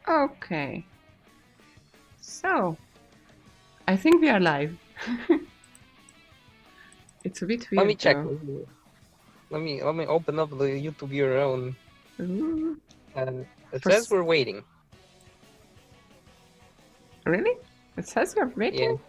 Okay. So, I think we are live. It's a bit Let me weird check. though. Let me open up the YouTube URL Ooh, and it for says we're waiting. really? It says you're Yeah. waiting?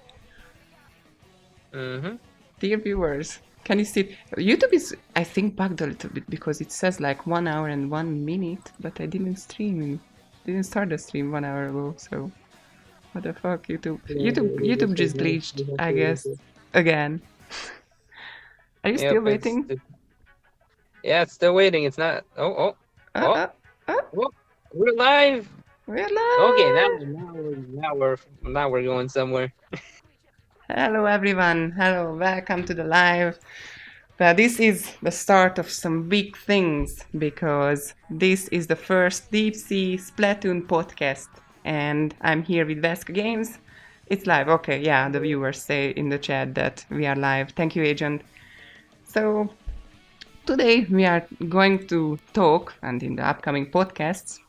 Mm-hmm. Dear viewers, can you see? YouTube is, I think, bugged a little bit because it says like 1 hour and 1 minute, but I didn't start the stream 1 hour ago, so what the fuck, YouTube? YouTube just glitched, I guess, again. Are you Yep, still waiting? yeah, it's still waiting. It's not. Uh, Oh, uh, uh, oh, we're live. we're Okay, live! now we're going somewhere. Hello everyone, hello, welcome to the live. Well, this is the start of some big things because this is the first DeepSea Splatoon podcast, and I'm here with Vasko Games. It's live, okay, yeah, the viewers say in the chat that we are live. Thank you, Agent. So, today we are going to talk, and in the upcoming podcasts,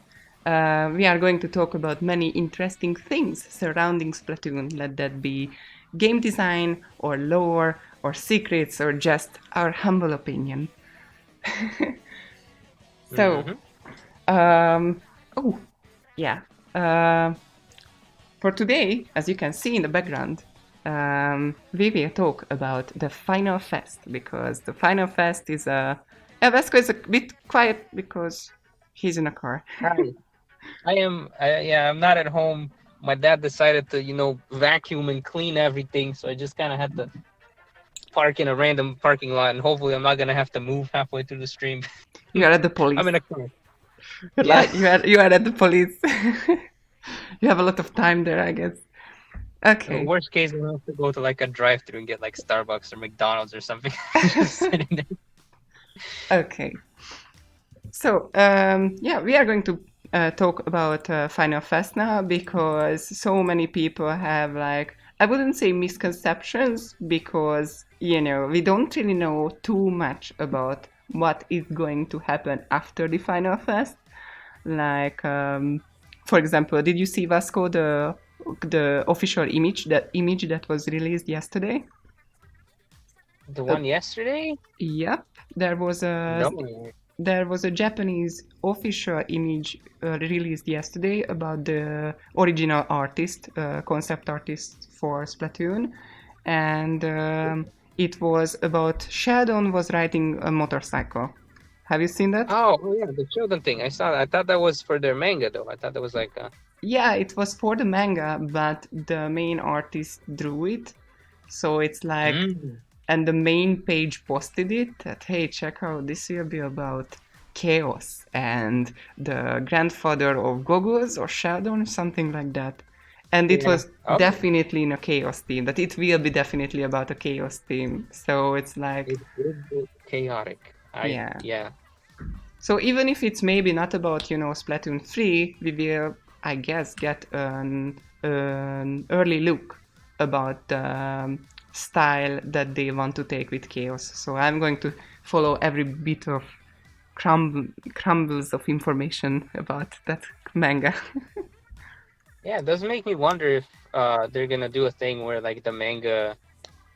we are going to talk about many interesting things surrounding Splatoon. Let that be game design, or lore, or secrets, or just our humble opinion. So, oh, yeah. For today, as you can see in the background, we will talk about the Final Fest because the Final Fest is a. Vasco is a bit quiet because he's in a car. Hi. I'm not at home. My dad decided to vacuum and clean everything, so I just kind of had to park in a random parking lot, and hopefully I'm not gonna have to move halfway through the stream. You are at the police. I'm in a car. You're Yeah. like you are at the police. You have a lot of time there, I guess. Okay. Worst case, I'll have to go to like a drive-through and get like Starbucks or McDonald's or something. Just sitting there. Okay. So, yeah, we are going to talk about Final Fest now because so many people have, like, I wouldn't say misconceptions because, we don't really know too much about what is going to happen after the Final Fest. Like, for example, did you see, Vasco, the official image that was released yesterday? The one yesterday? Yep, there was a No. there was a Japanese official image released yesterday about the original artist, concept artist for Splatoon, and it was about Sheldon was riding a motorcycle. Have you seen that? Oh yeah, the children thing. I saw that. I thought that was for their manga though. I thought that was like Yeah, it was for the manga, but the main artist drew it, so it's like, Mm. and the main page posted it that, hey, check out, this will be about chaos and the grandfather of Goggles or Sheldon, something like that. And it Yeah. was Oh, definitely in a chaos theme, that it will be definitely about a chaos theme. So it's like, it did look chaotic. yeah. Yeah. So even if it's maybe not about, Splatoon 3, we will, I guess, get an early look about the style that they want to take with Chaos. So I'm going to follow every bit of crumbles of information about that manga. Yeah, it does make me wonder if they're gonna do a thing where like the manga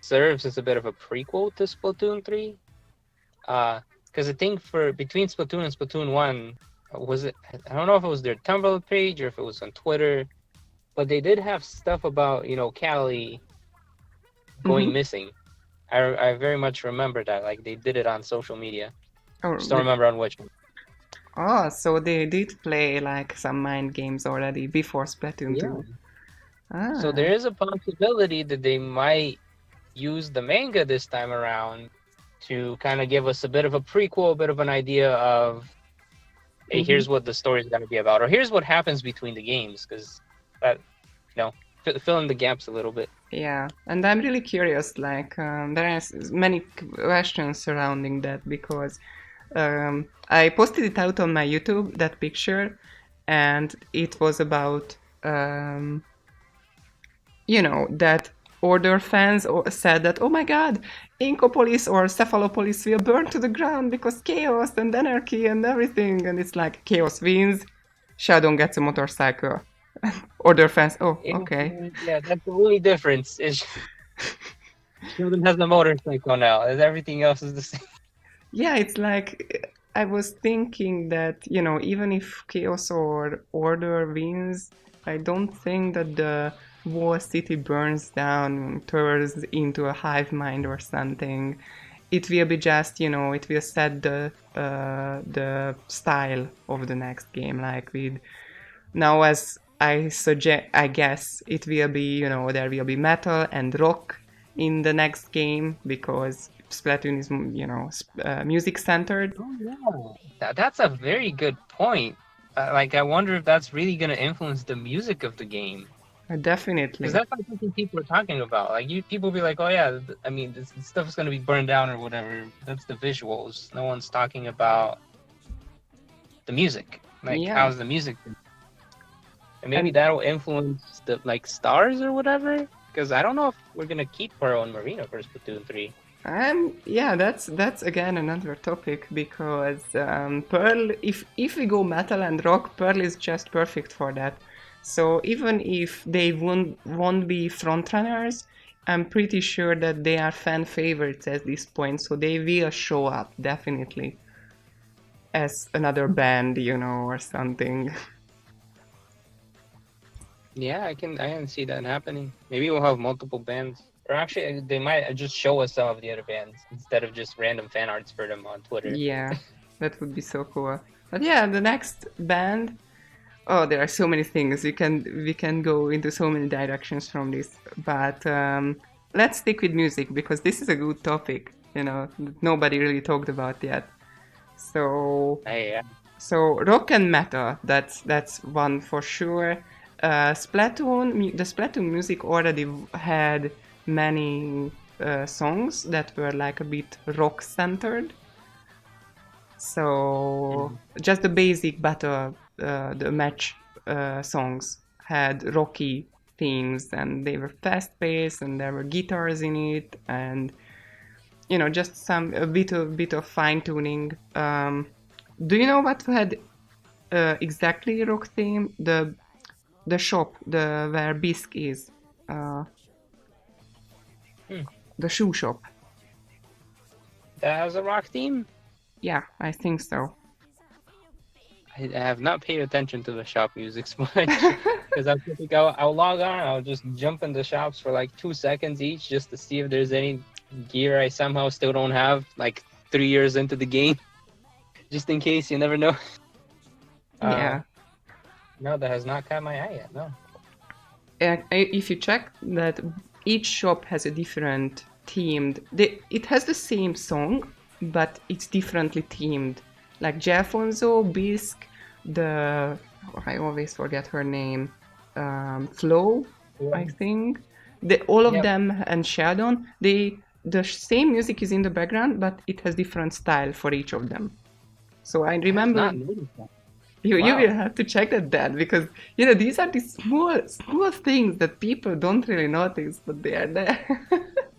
serves as a bit of a prequel to Splatoon 3. Because I think for between Splatoon and Splatoon 1, was it? I don't know if it was their Tumblr page or if it was on Twitter, but they did have stuff about Callie going Mm-hmm. missing. I very much remember that. Like they did it on social media. Oh, Just don't remember on which one. oh, so they did play like some mind games already before Splatoon Yeah. 2. So Ah. there is a possibility that they might use the manga this time around to kind of give us a bit of a prequel, a bit of an idea of, hey, Mm-hmm. here's what the story's going to be about, or here's what happens between the games, because that, fill in the gaps a little bit. Yeah, and I'm really curious. Like, there are many questions surrounding that because I posted it out on my YouTube, that picture, and it was about, that Order fans said that, oh my god, Inkopolis or Cephalopolis will burn to the ground because chaos and anarchy and everything. And it's like, chaos wins, Sheldon gets a motorcycle. Other fans, oh, okay. Yeah, that's the only difference. Is Sheldon has the motorcycle now, and everything else is the same. Yeah, it's like I was thinking that, even if Chaos or Order wins, I don't think that the whole city burns down, turns into a hive mind or something. It will be just, it will set the style of the next game. Like with now, as I guess it will be, there will be metal and rock in the next game because Splatoon is, music centered. Oh yeah, that's a very good point. Like, I wonder if that's really gonna influence the music of the game. Because Definitely. that's like something people are talking about. Like, people be like, "Oh yeah, I mean, this stuff is gonna be burned down or whatever." That's the visuals. No one's talking about the music. Like, Yeah. how's the music? And maybe And that'll influence the stars or whatever. Because I don't know if we're gonna keep Pearl and Marina for Splatoon 3. yeah, that's again another topic because Pearl, if we go metal and rock, Pearl is just perfect for that. So even if they won't be frontrunners, I'm pretty sure that they are fan favorites at this point. So they will show up definitely as another band, or something. Yeah, I can see that happening. Maybe we'll have multiple bands. Or actually, they might just show us some of the other bands instead of just random fan arts for them on Twitter. Yeah, that would be so cool. But yeah, the next band. Oh, there are so many things we can go into so many directions from this. But let's stick with music because this is a good topic. That nobody really talked about yet. So Hey, so rock and metal. That's one for sure. The Splatoon music already had many songs that were like a bit rock centered. So just the basic battle, the match songs had rocky themes, and they were fast paced, and there were guitars in it, and just a bit of fine tuning. Do you know what had exactly rock theme? The shop, where Bisque is, uh, Hmm. the shoe shop. that has a rock theme. Yeah, I think so. I have not paid attention to the shop music so much because I'll log on. I'll just jump into shops for like 2 seconds each just to see if there's any gear I somehow still don't have like 3 years into the game, just in case. You never know. Yeah. No, that has not caught my eye yet. No. If you check that each shop has a different themed, it has the same song, but it's differently themed. Like Jeffonzo, Bisque, I always forget her name, Flo, I think. All of Yep. them and Sheldon, the same music is in the background, but it has different style for each of them. So I I have remember not noticed that. you Wow. will have to check that because these are the small things that people don't really notice, but they are there.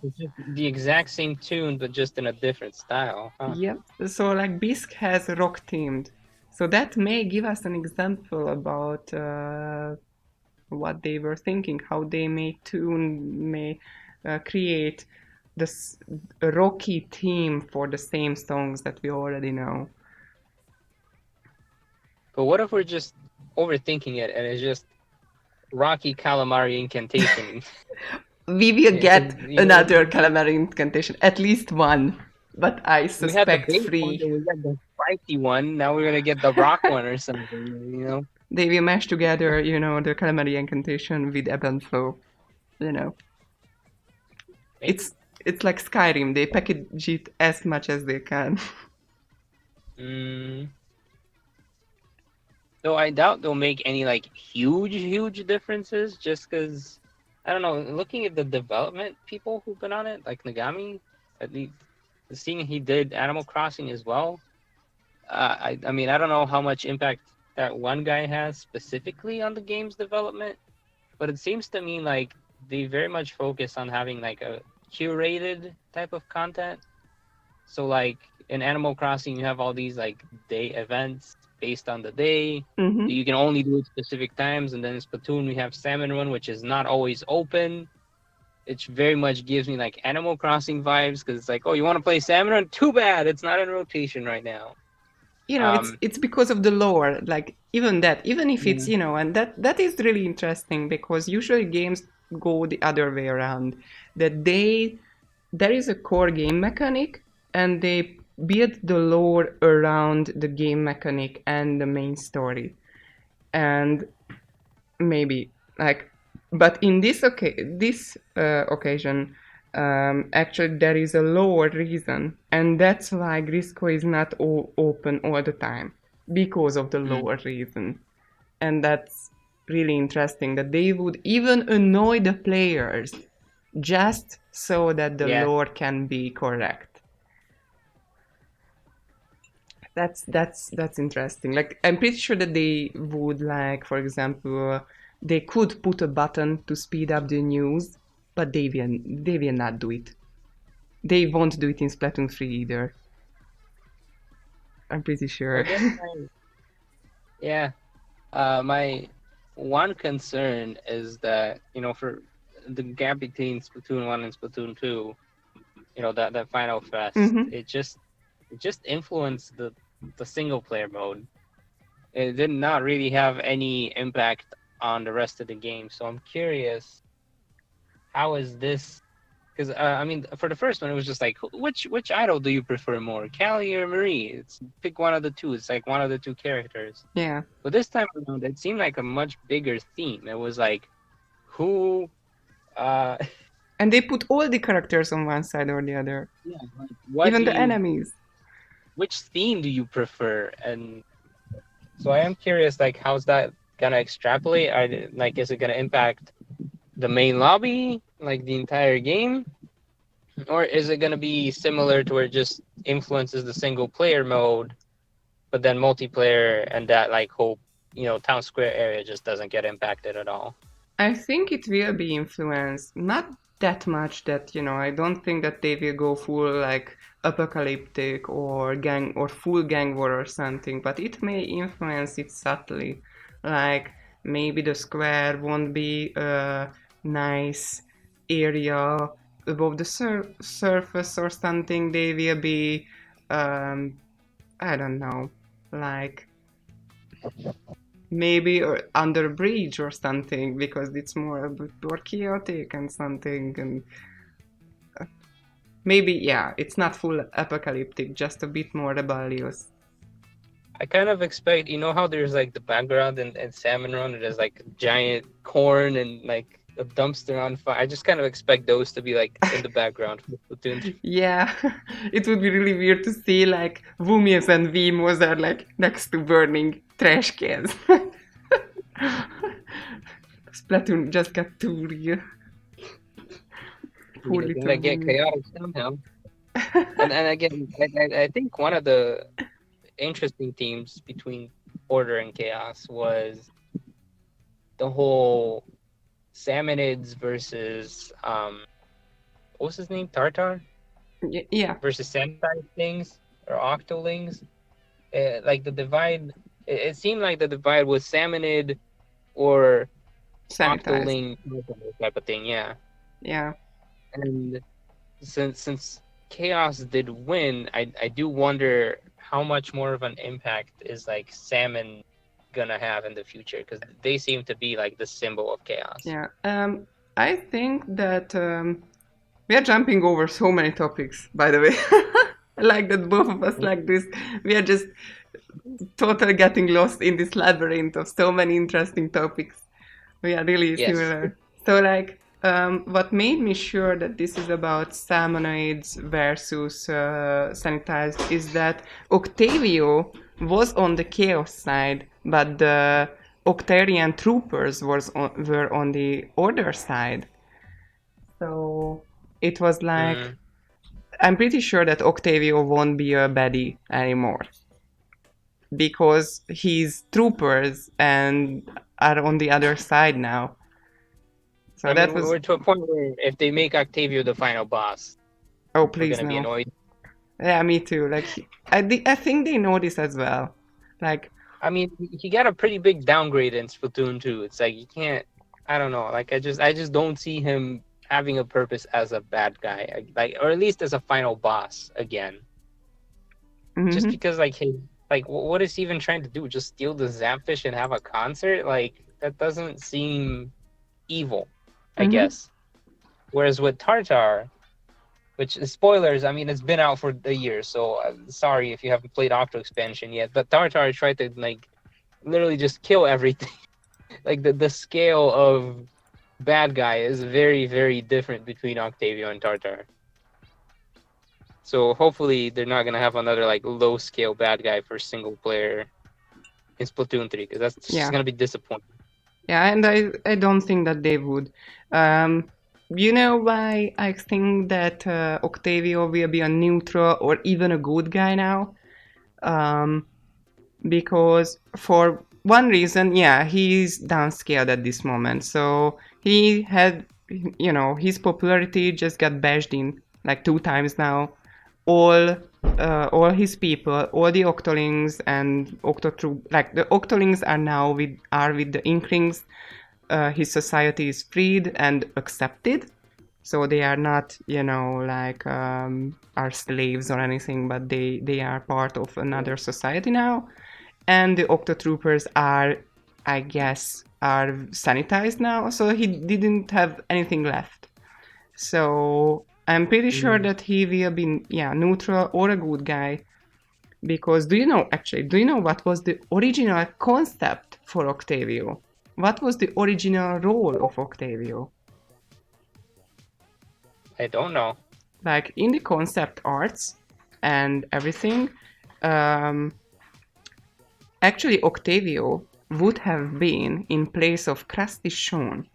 It's just the exact same tune, but just in a different style. Huh? Yep. So like Bisque has rock themed, so that may give us an example about what they were thinking, how they may create this a rocky theme for the same songs that we already know. But what if we're just overthinking it and it's just Rocky Calamari incantation? We will get You know, another calamari incantation, at least one, but I we had the suspect base one, three. then we got the spicy one. Now we're gonna get the rock one or something. You know, They will mash together, the calamari incantation with ebb and flow. You know, maybe. it's like Skyrim. They package it as much as they can. Mm. Though I doubt they'll make any like huge differences. Just because I don't know. Looking at the development people who've been on it, like Nagami, at least seeing he did Animal Crossing as well. I mean, I don't know how much impact that one guy has specifically on the game's development, but it seems to me like they very much focus on having like a curated type of content. So like in Animal Crossing, you have all these like day events, based on the day. Mm-hmm. You can only do it specific times, and then in Splatoon we have Salmon Run, which is not always open. It very much gives me like Animal Crossing vibes because it's like, oh, you want to play Salmon Run? Too bad, it's not in rotation right now. It's because of the lore, like even if it's, Yeah. and that is really interesting because usually games go the other way around, that there is a core game mechanic and they build the lore around the game mechanic and the main story. And maybe like, but in this occasion, actually there is a lower reason, and that's why Grisco is not open all the time because of the lower reason. And that's really interesting that they would even annoy the players just so that the Yeah. lore can be correct. That's interesting. Like, I'm pretty sure that they would, like, for example, they could put a button to speed up the news, but they will not do it. They won't do it in Splatoon 3 either. I'm pretty sure. I guess yeah. My one concern is that, for the gap between Splatoon 1 and Splatoon 2, that final fest, Mhm. it just influenced the single player mode. It did not really have any impact on the rest of the game. So I'm curious, how is this? Because I mean, for the first one, it was just like, which idol do you prefer more, Callie or Marie? It's pick one of the two. It's like one of the two characters. Yeah. But this time around, it seemed like a much bigger theme. It was like, who, uh, And they put all the characters on one side or the other, yeah, like, what even do the you, enemies. which theme do you prefer? And so I am curious, like, how's that gonna extrapolate? Like, is it gonna impact the main lobby, like the entire game, or is it gonna be similar to where it just influences the single player mode, but then multiplayer and that like whole town square area just doesn't get impacted at all? I think it will be influenced, not that much that, I don't think that they will go full like apocalyptic or gang or full gang war or something, but it may influence it subtly. Like maybe the square won't be a nice area above the surface or something. They will be, I don't know, like maybe under a bridge or something because it's more a bit more chaotic and something. And maybe, yeah, it's not full apocalyptic, just a bit more rebellious. I kind of expect, how there's like the background and Salmon Run, there's like giant corn and like a dumpster on fire. I just kind of expect those to be like in the background for Splatoon. Yeah, it would be really weird to see like Vumias and Vimos are like next to burning trash cans. Splatoon just got too real. Poor It's little gonna get Vumi. chaotic somehow. And again, I think one of the interesting themes between order and chaos was the whole Salmonids versus what was his name? Tartar? Yeah. Versus sanitized things or octolings. Like the divide, it seemed like the divide was salmonid or Sanitized. octoling type of thing. Yeah. Yeah. And since chaos did win, I do wonder how much more of an impact is like salmon gonna have in the future, because they seem to be like the symbol of chaos. Yeah. I think that we are jumping over so many topics, by the way. I like that both of us like this. We are just totally getting lost in this labyrinth of so many interesting topics. We are really Yes. similar. So, like, what made me sure that this is about salmonoids versus sanitized is that Octavio was on the chaos side, but the Octarian troopers were on the order side. So it was like, I'm pretty sure that Octavio won't be a baddie anymore because his troopers and are on the other side now. So I that mean, was. we're to a point where if they make Octavio the final boss, Oh, we're please gonna be no. annoyed. Yeah, me too. Like, I think they know this as well. Like, I mean, he got a pretty big downgrade in Splatoon 2. It's like you can't. I don't know. Like I just don't see him having a purpose as a bad guy, like, or at least as a final boss again. Just Mm-hmm. because like his like what is he even trying to do? Just steal the Zapfish and have a concert? Like that doesn't seem evil, I Mm-hmm. guess. Whereas with Tartar, which is spoilers, I mean it's been out for a year, so sorry if you haven't played Octo expansion yet. But Tartar tried to like literally just kill everything. Like the scale of bad guy is very very different between Octavio and Tartar. So hopefully they're not gonna have another like low scale bad guy for single player in Splatoon 3 because that's just Yeah. gonna be disappointing. Yeah, and I don't think that they would. You know why I think that Octavio will be a neutral or even a good guy now? Um, because for one reason, yeah, he's downscaled at this moment. So he had, his popularity just got bashed in like 2 times now. All his people, all the Octolings and Octotroop, like the Octolings are with the Inklings. His society is freed and accepted, so they are not like are slaves or anything, but they are part of another society now. And the Octotroopers are, I guess, are sanitized now, so he didn't have anything left. So I'm pretty sure Mm. that he will be, yeah, neutral or a good guy. Because do you know what was the original concept for Octavio? What was the original role of Octavio? I don't know. Like in the concept arts and everything, um, actually Octavio would have been in place of Krusty Sean.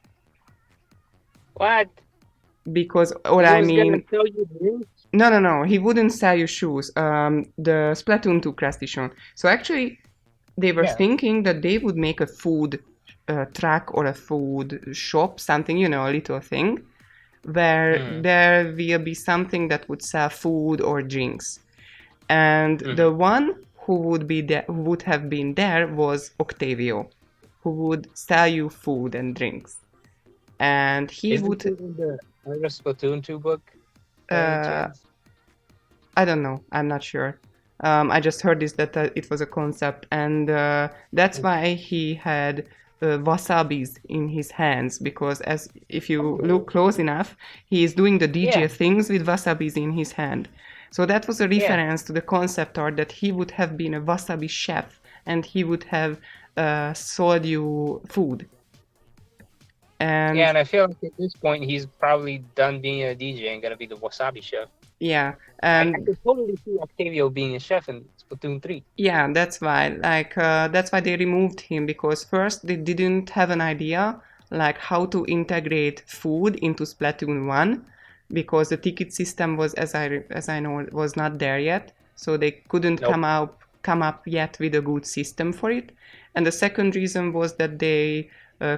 What? Because, or He I was gonna mean, tell you drinks? no, no, no, he wouldn't sell you shoes. The Splatoon 2 Krusty Sean. So actually, they were Yeah. thinking that they would make a food truck or a food shop, something, a little thing, where Mm. there will be something that would sell food or drinks. And Mm-hmm. the one who would have been there was Octavio, who would sell you food and drinks. And he Is this would, in the Art of Splatoon 2 book by any uh, chance? I don't know. I'm not sure. I just heard this that it was a concept, and that's why he had wasabis in his hands. Because as if you look Oh, close enough, he is doing the yeah, DJ things with wasabis in his hand. So that was a yeah, reference to the concept art that he would have been a wasabi chef, and he would have sold you food. yeah. And And I feel like at this point he's probably done being a DJ and gonna be the wasabi chef. yeah, I and could totally see Octavio being a chef in Splatoon 3. yeah, that's why they removed him, because first they didn't have an idea like how to integrate food into Splatoon 1, because the ticket system was, as I know, was not there yet, so they couldn't Nope. come up yet with a good system for it. And the second reason was that they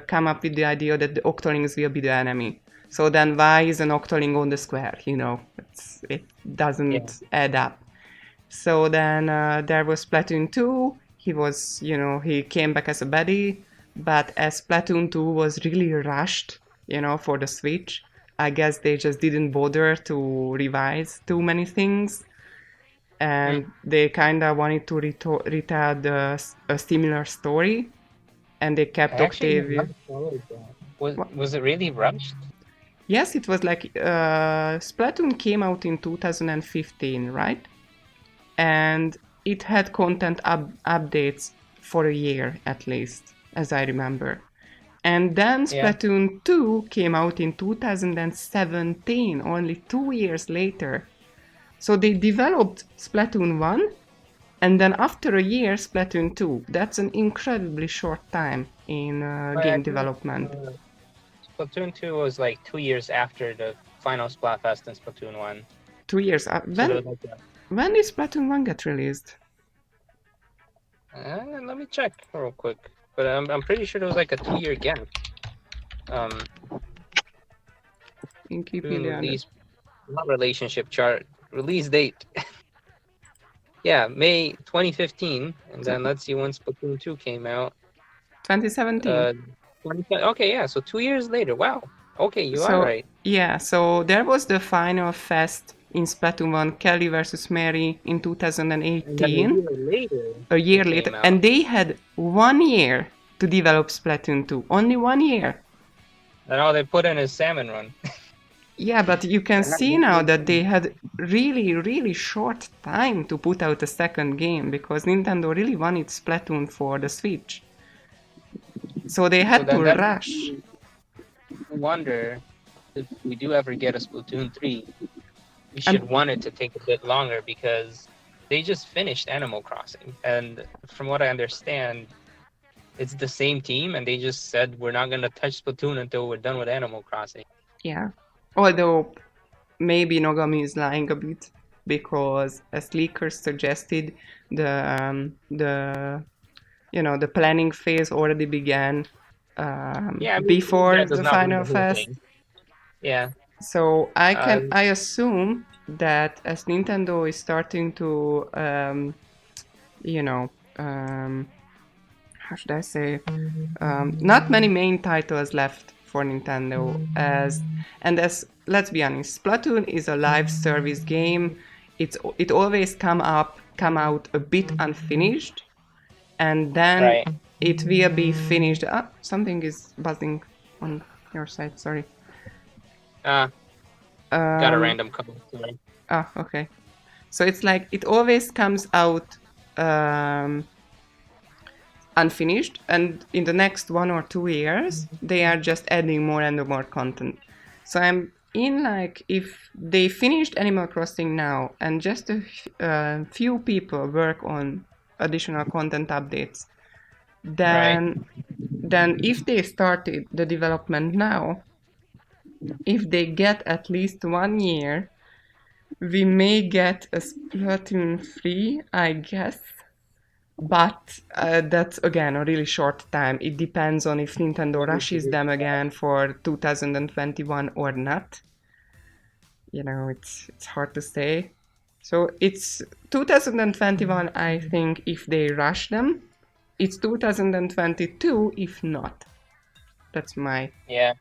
come up with the idea that the Octolings will be the enemy. So then why is an Octoling on the square? It Yeah. doesn't add up. So then there was Splatoon 2. He came back as a baddie, but as Splatoon 2 was really rushed, for the Switch, I guess they just didn't bother to revise too many things, Mm. and they kind of wanted to retell a similar story, and they I kept actually have Octavia. not followed that. Was What? was it really rushed? Yes, it was like Splatoon came out in 2015, right? And it had content updates for a year at least, as I remember. And then Yeah. Splatoon 2 came out in 2017, only 2 years later. So they developed Splatoon 1, and then after a year, Splatoon 2. That's an incredibly short time in But I game think development. Splatoon 2 was like 2 years after the final Splatfest in Splatoon 1. 2 years. So there When was like a, when did Splatoon 1 get released? let me check real quick. But I'm pretty sure there was like a 2 year gap. Um, June Wikipedia. release, not relationship chart, release date. Yeah, May 2015, and then let's see when Splatoon 2 came out. 2017. 20, okay, yeah, so 2 years later. Wow. Okay, you are So right. yeah, so there was the final fest in Splatoon 1, Kelly versus Mary in And then a 2018, year later, a year it later, came out. and they had 1 year to develop Splatoon 2. Only 1 year. And all they put in is Salmon Run. Yeah, but you can That see now makes that they sense. had really, really short time to put out a second game because Nintendo really wanted Splatoon for the Switch. So they So had to then that makes rush. me wonder if we do ever get a Splatoon 3, we should And want it to take a bit longer because they just finished Animal Crossing. And from what I understand, it's the same team and they just said we're not going to touch Splatoon until we're done with Animal Crossing. yeah, although maybe Nogami is lying a bit because as leakers suggested, the the planning phase already began Yeah, I mean, before that does the not mean final the whole fest. thing. Yeah. So Uh, I assume that as Nintendo is starting to you know how should I say, not many main titles left for Nintendo as let's be honest, Splatoon is a live service game. It always come out a bit unfinished, and then right. it will be finished. Something is buzzing on your side. Sorry. Uh, got a Um, random comment. Sorry. okay. So it's like it always comes out unfinished, and in the next 1 or 2 years they are just adding more and more content. So I'm in like, if they finished Animal Crossing now and just a few people work on additional content updates, Right. then if they started the development now, if they get at least 1 year, we may get a Splatoon 3, I guess. But that's again a really short time. It depends on if Nintendo rushes them again for 2021 or not. It's hard to say. So it's 2021, I think, if they rush them. It's 2022 if not. That's my Yeah.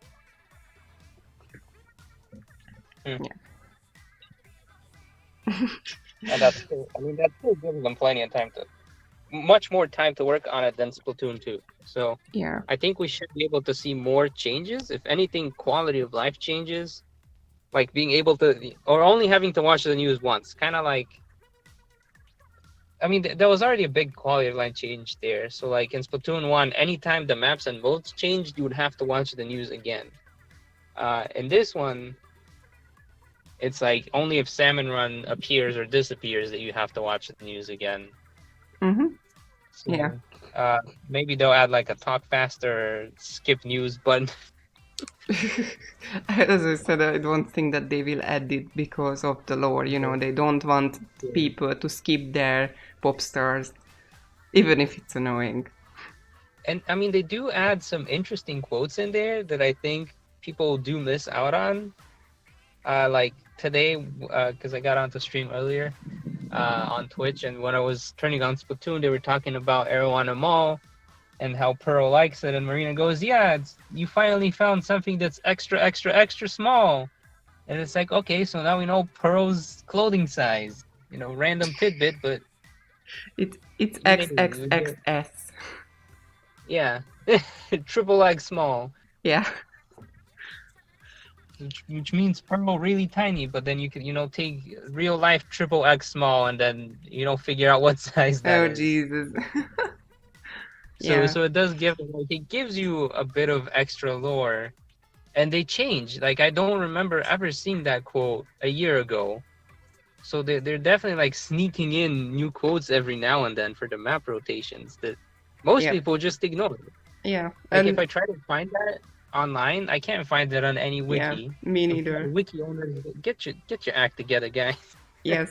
Hmm. yeah. And that's true. I mean, that still gives them plenty of time to, much more time to work on it than Splatoon 2. So Yeah. I think we should be able to see more changes. If anything, quality of life changes, like being able to, or only having to watch the news once. Kind of like, I mean, there was already a big quality of life change there. So like in Splatoon 1, anytime the maps and modes changed, you would have to watch the news again. In this one, it's like only if Salmon Run appears or disappears that you have to watch the news again. Mm-hmm. Yeah. So maybe they'll add like a talk faster, skip news button. As I said, I don't think that they will add it because of the lore. They don't want people to skip their pop stars, even if it's annoying. And I mean, they do add some interesting quotes in there that I think people do miss out on. Like today, because I got onto stream earlier on Twitch, and when I was turning on Splatoon, they were talking about Arowana Mall and how Pearl likes it, and Marina goes, "Yeah, you finally found something that's extra, extra, extra small." And it's like, okay, so now we know Pearl's clothing size. Random tidbit, but It's maybe, XXXS. yeah, triple X small. Yeah. Which means Pearl really tiny, but then you can, take real life triple X small and then, figure out what size that Oh is. Jesus. So Yeah. so it does give, like, it gives you a bit of extra lore, and they change. Like, I don't remember ever seeing that quote a year ago. So they're definitely like sneaking in new quotes every now and then for the map rotations that most Yeah. people just ignore. Yeah. Like if And I try to find that online, I can't find it on any yeah, wiki. me So neither. wiki owners, get your act together, guys. Yes,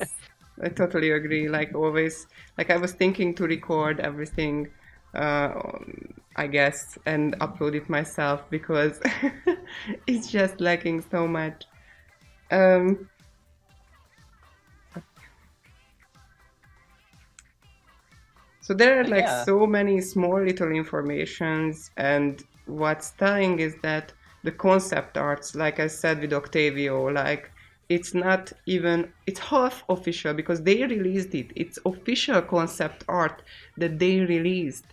I totally agree. Like always, like I was thinking to record everything, uh, I guess, and upload it myself because it's just lacking so much. Um, So there are like Yeah, so many small little informations, and what's telling is that the concept arts, like I said with Octavio, like it's not even, it's half official because they released it. It's official concept art that they released.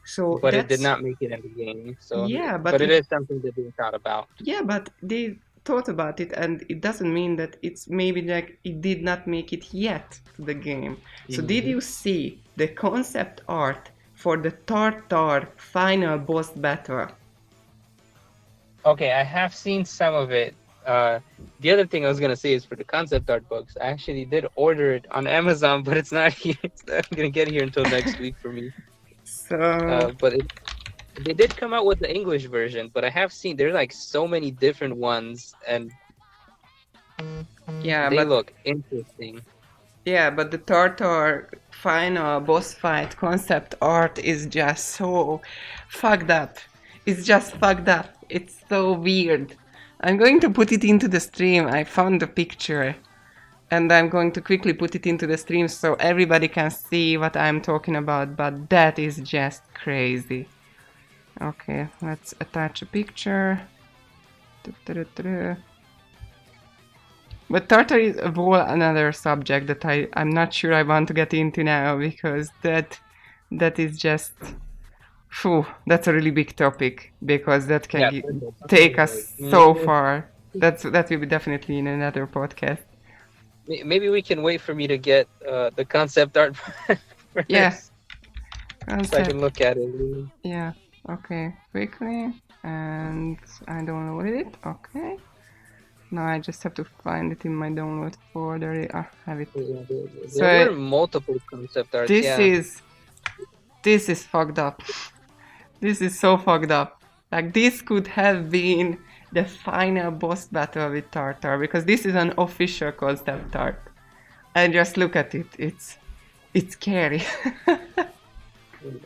So but it did that's, not make it in the game. So, yeah, but it is something that they thought about. but they thought about it, and it doesn't mean that it's maybe like it did not make it yet to the game. So did Mhm. you see the concept art for the Tartar final boss battle? Okay, I have seen some of it. The other thing I was gonna say is for the concept art books, I actually did order it on Amazon, but it's not here. It's not gonna get here until next week for me. So But they did come out with the English version, but I have seen there's like so many different ones, and yeah, they but look interesting. the Tartar final boss fight concept art is just so fucked up. It's just fucked up. It's so weird. I'm going to put it into the stream. I found the picture, and I'm going to quickly put it into the stream so everybody can see what I'm talking about, but that is just crazy. Okay, let's attach a picture. But Tartar is a whole another subject that I'm not sure I want to get into now, because that is just, phew, that's a really big topic, because that can Yeah, Turtle. take us so Mm, far. That will be definitely in another podcast. maybe we can wait for me to get the concept art Yeah, first, so I can concept. look at it. Yeah, okay, quickly, and I downloaded it, okay. Now I just have to find it in my download folder. I have it. Yeah, there So were multiple concept arts. this Yeah, is this is fucked up. This is so fucked up. Like this could have been the final boss battle with Tartar, because this is an official concept art. And just look at it. It's scary.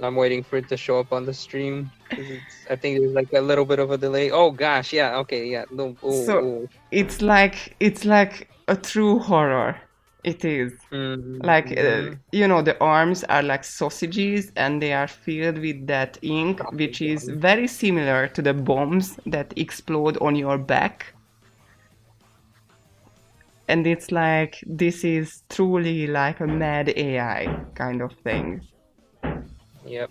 I'm waiting for it to show up on the stream. 'Cause I think there's like a little bit of a delay. Oh gosh, yeah, okay, yeah. No, So oh, it's like a true horror. It is. Like mm-hmm. the arms are like sausages, and they are filled with that ink, which is very similar to the bombs that explode on your back. And it's like, this is truly like a mad AI kind of thing. Yep.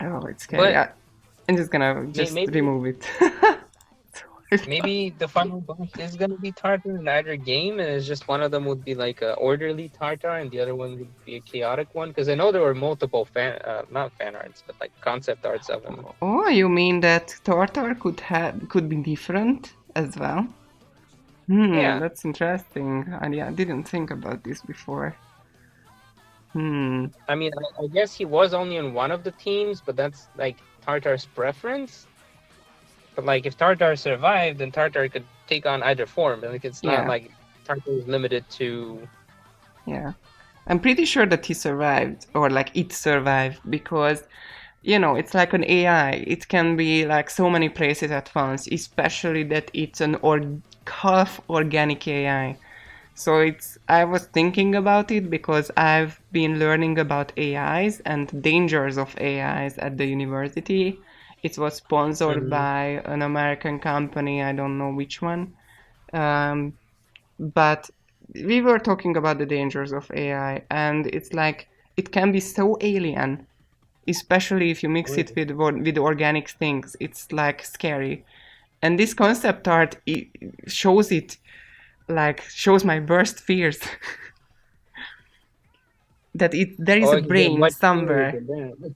Oh, it's scary. But I'm just gonna just maybe remove it. maybe the final boss is gonna be Tartar in either game, and it's just one of them would be like a orderly Tartar, and the other one would be a chaotic one. Because I know there were multiple not fan arts, but like concept arts of them. Oh, you mean that Tartar could be different as well? Yeah, That's interesting. I didn't think about this before. I mean, I guess he was only in one of the teams, but that's like Tartar's preference. But like, if Tartar survived, then Tartar could take on either form. Like, it's not Yeah, like Tartar is limited to. yeah. I'm pretty sure that he survived, or like it survived, because it's like an AI. It can be like so many places at once, especially that it's an half organic AI. So I was thinking about it because I've been learning about AIs and dangers of AIs at the university. It was sponsored Mhm. by an American company, I don't know which one. Um, but we were talking about the dangers of AI, and it's like it can be so alien, especially if you mix it with organic things. It's like scary. And this concept art shows it, like shows my worst fears. That there is Oh, a it could get brain much scarier somewhere. than that.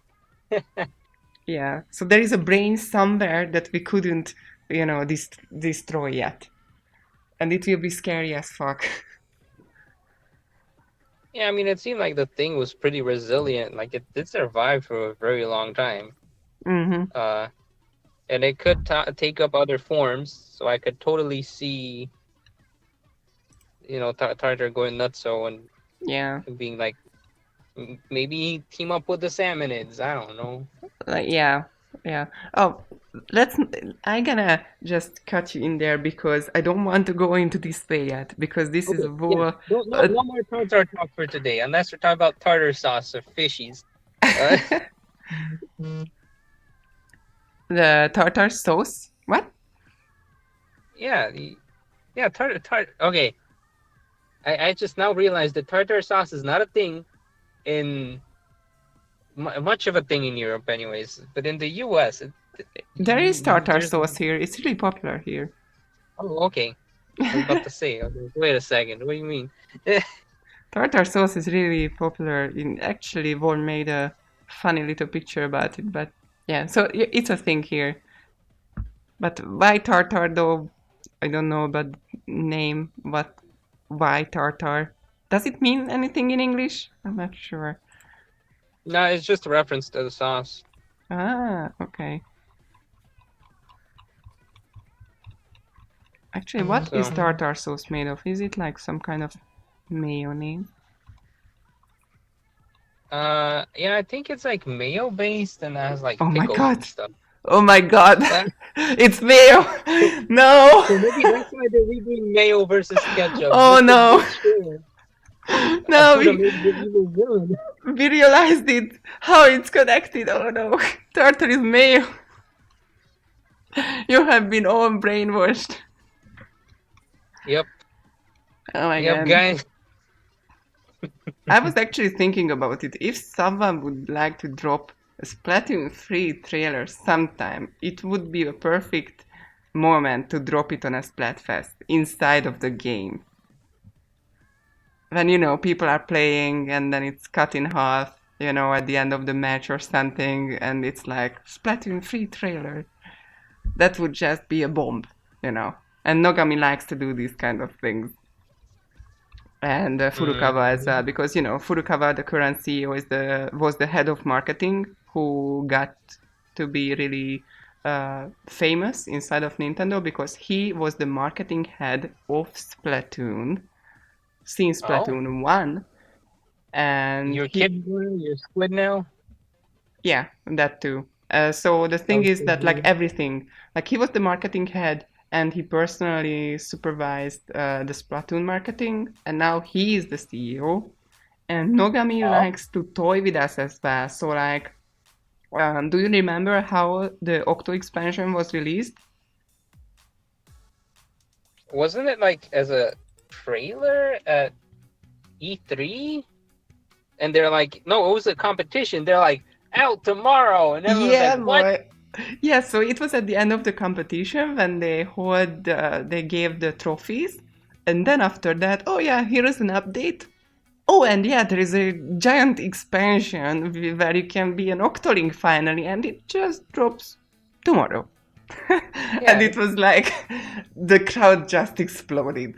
Yeah, so there is a brain somewhere that we couldn't destroy yet, and it will be scary as fuck. Yeah, I mean, it seemed like the thing was pretty resilient. Like, it did survive for a very long time. Mm-hmm. Uh, and it could take up other forms. So I could totally see, Tartar going nutso Yeah, and being like, maybe team up with the Salmonids. I don't know. like, yeah. Oh, let's. I'm gonna just cut you in there because I don't want to go into this way yet because this is Okay, a yeah. whole. No, no more tartar talk for today, unless we're talking about tartar sauce or fishies. Uh, The tartar sauce. What? yeah, yeah, tartar. Okay, I just now realized that tartar sauce is not a thing in much of a thing in Europe, anyways. But in the U.S., There is tartar there's. sauce here. It's really popular here. Oh, okay. I was about to say. Okay, wait a second. What do you mean? Tartar sauce is really popular. In actually, Warren made a funny little picture about it, but yeah, so it's a thing here. But why tartar though? I don't know about name. What? Why tartar? Does it mean anything in English? I'm not sure. No, it's just a reference to the sauce. Ah, okay. Actually, what is So, tartar sauce made of? Is it like some kind of mayonnaise? yeah, I think it's like mayo based and it has like Oh my pickles god! and stuff. Oh my god! Uh, It's mayo! so, No! so maybe that's why they're redoing mayo versus ketchup, Oh just to no! make sure No, Arturo made the evil villain. we realized it! How it's connected! Oh no! Tartar is mayo! You have been all brainwashed! Yep, Oh my yep, god. guys. I was actually thinking about it. If someone would like to drop a Splatoon 3 trailer sometime, it would be a perfect moment to drop it on a Splatfest inside of the game. When, people are playing and then it's cut in half, at the end of the match or something, and it's like Splatoon 3 trailer. That would just be a bomb. And Nogami likes to do these kind of things. And Furukawa as well, Mhm. because Furukawa, the current CEO, was the head of marketing who got to be really famous inside of Nintendo because he was the marketing head of Splatoon since Oh, Splatoon 1, and your he, kid, your squid now. yeah, that too. So the thing is that like Okay. everything, like he was the marketing head and he personally supervised the Splatoon marketing, and now he is the CEO. And Nogami Oh, likes to toy with us as well. So like, do you remember how the Octo expansion was released? wasn't it like as a trailer at E3? And they're like, no, it was a competition. They're like, out tomorrow, and everyone's like, Yeah, what? boy. Yeah, so it was at the end of the competition when they gave the trophies, and then after that, oh yeah, here is an update. Oh, and yeah, there is a giant expansion where you can be an Octoling finally, and it just drops tomorrow. And Yeah, it was like the crowd just exploded.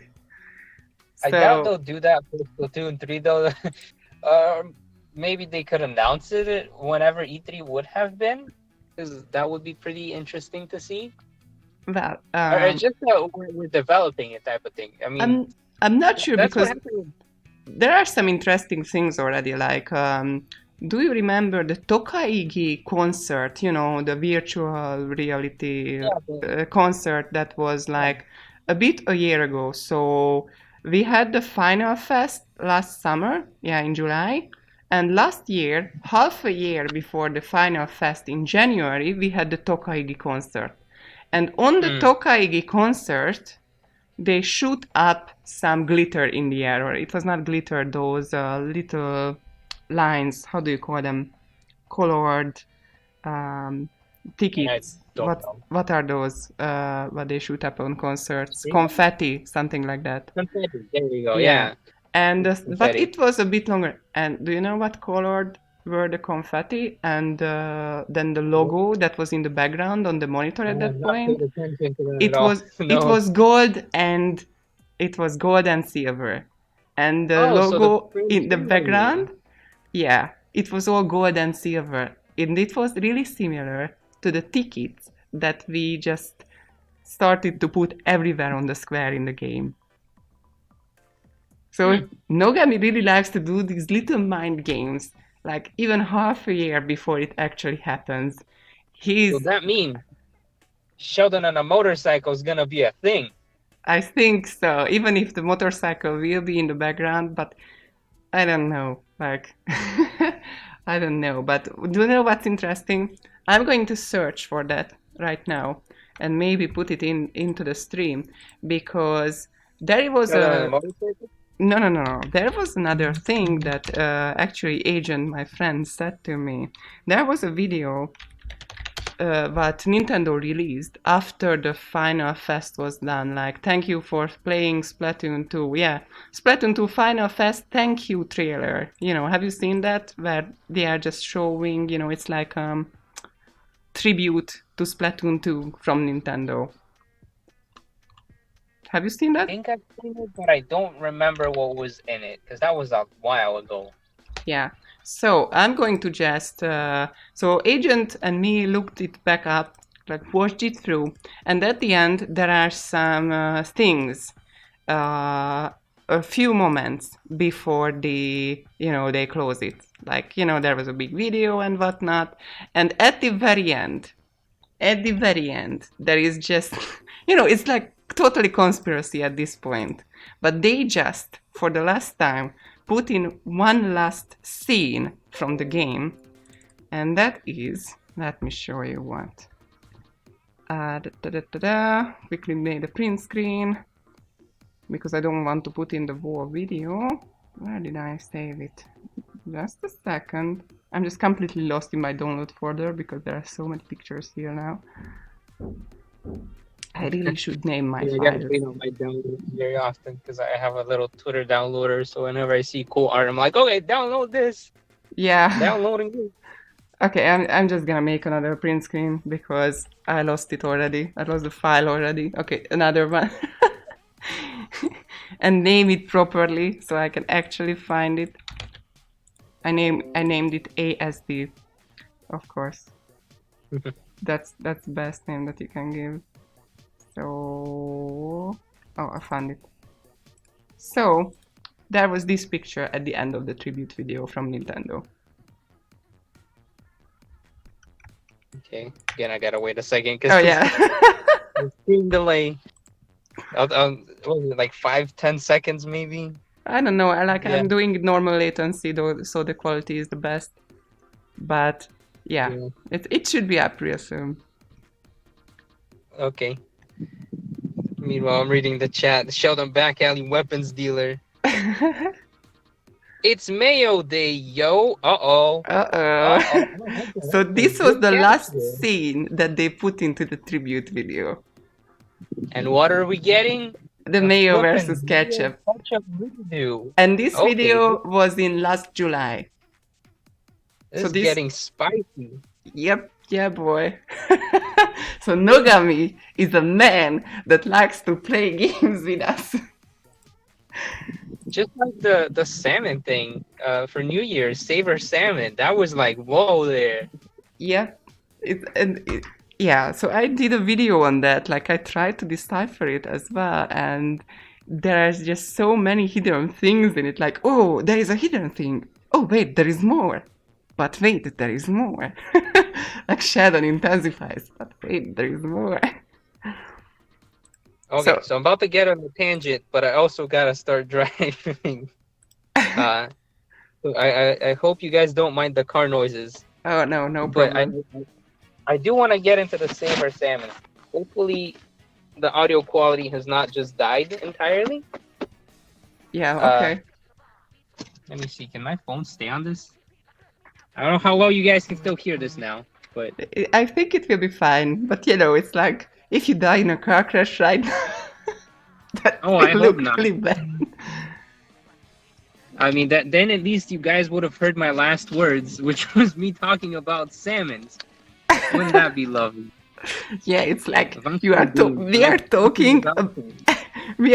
I doubt So they'll do that for Splatoon 3 though. Maybe they could announce it whenever E3 would have been, because that would be pretty interesting to see. well, Or it's just that we're developing it type of thing. I mean, I'm not sure that's what because happened. there are some interesting things already. Like, do you remember the Tokaigi concert? The virtual reality Yeah, concert that was yeah. like a bit a year ago. So we had the Final Fest last summer, yeah, in July. And last year, half a year before the Final Fest in January, we had the Tokaigi concert. And on the Mm. Tokaigi concert, they shoot up some glitter in the air, or it was not glitter, those little lines, how do you call them, colored um, I tickets. don't what know. what are those what they shoot up on concerts? Stadium? Confetti, something like that. Confetti. There you go. Yeah. Yeah, And but confetti. it was a bit longer. And do you know what colored were the confetti and then the Nope. logo that was in the background on the monitor I at have that not paid point? attention to that at it all. was it No. was gold and it was gold and silver, and the Oh, so the logo in the pre-trailer, you background, mean? yeah, it was all gold and silver, and it was really similar to the tickets that we just started to put everywhere on the square in the game. So Hmm. Nogami really likes to do these little mind games, like even half a year before it actually happens. So He's that means Sheldon on a motorcycle is gonna be a thing. I think so, even if the motorcycle will be in the background, but I don't know. Like, I don't know. But do you know what's interesting? I'm going to search for that right now and maybe put it into the stream because there was Sheldon on a a motorcycle? no. There was another thing that actually Agent, my friend, said to me. There was a video what Nintendo released after the final fest was done. Like, thank you for playing Splatoon 2. Yeah, Splatoon 2 Final Fest thank you trailer. You know, have you seen that? Where they are just showing, you know, it's like tribute to Splatoon 2 from Nintendo. Have you seen I that? think I've seen it, but I don't remember what was in it because that was a while ago. Yeah. So I'm going to just so Agent and me looked it back up, like watched it through, and at the end there are some things, a few moments before they close it. Like there was a big video and whatnot, and at the very end, there is just it's like totally conspiracy at this point. But they just, for the last time, put in one last scene from the game, and that is, let me show you what. Quickly made a print screen because I don't want to put in the whole video. Where did I save it? Just a second. I'm just completely lost in my download folder because there are so many pictures here now. I really should name my I gotta files. clean up my downloads very often because I have a little Twitter downloader. So whenever I see cool art, I'm like, okay, download this. Yeah. Downloading this. Okay, I'm just gonna make another print screen because I lost it already. I lost the file already. Okay, another one. And name it properly so I can actually find it. I named it ASD, of course. That's the best name that you can give. So, oh, I found it. So, there was this picture at the end of the tribute video from Nintendo. Okay, again, I gotta wait a second Oh because yeah. the screen delay. What was it, like 5-10 seconds maybe? I don't know. Yeah. I'm doing normal latency though, so the quality is the best. But yeah. It should be up real soon. Okay. Meanwhile, I'm reading the chat. The Sheldon Back Alley weapons dealer. It's Mayo Day, yo. Uh-oh. So this was the last scene that they put into the tribute video. And what are we getting? The mayo versus ketchup. And this video was in last July. This is getting spicy. Yep, yeah, boy. So Nogami is a man that likes to play games with us. Just like the salmon thing for New Year's, savor salmon. That was like, whoa there. Yeah. Yeah, so I did a video on that. Like, I tried to decipher it as well, and there's just so many hidden things in it. Like, oh, there is a hidden thing. Oh, wait, there is more. But wait, there is more. Like, Shadow intensifies. But wait, there is more. Okay, so I'm about to get on a tangent, but I also gotta start driving. So I hope you guys don't mind the car noises. Oh, no problem. But I do want to get into the savor salmon. Hopefully, the audio quality has not just died entirely. Yeah, okay. Let me see. Can my phone stay on this? I don't know how well you guys can still hear this now, but I think it will be fine. But it's like if you die in a car crash right now, that I hope not. Really bad. I mean, then at least you guys would have heard my last words, which was me talking about salmons. Wouldn't that be lovely? Yeah, it's like we are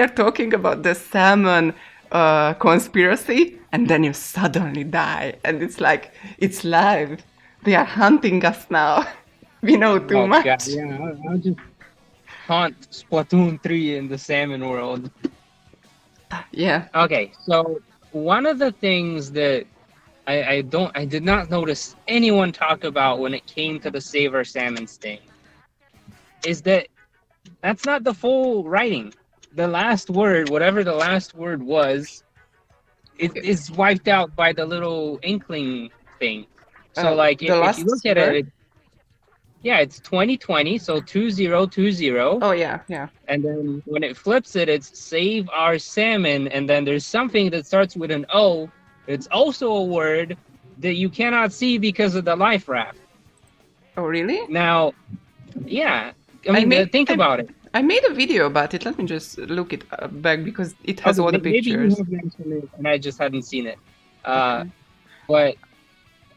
talking about the salmon conspiracy, and then you suddenly die, and it's like it's live. They are hunting us now. We know too much. God, yeah, I'll just haunt Splatoon 3 in the salmon world. Yeah. Okay, so one of the things that I did not notice anyone talk about when it came to the savor salmon sting is that that's not the full writing. The last word, whatever the last word was, it Okay. is wiped out by the little inkling thing. So like The if you look last at word? it, yeah, it's 2020, so 2020. Oh yeah, yeah. And then when it flips it, it's save our salmon. And then there's something that starts with an O. It's also a word that you cannot see because of the life raft. Oh really? Now, yeah, I I mean, made think I, about it. I made a video about it. Let me just look it back because it has Okay, all the maybe you pictures. have mentioned it and I just hadn't seen it. Okay. But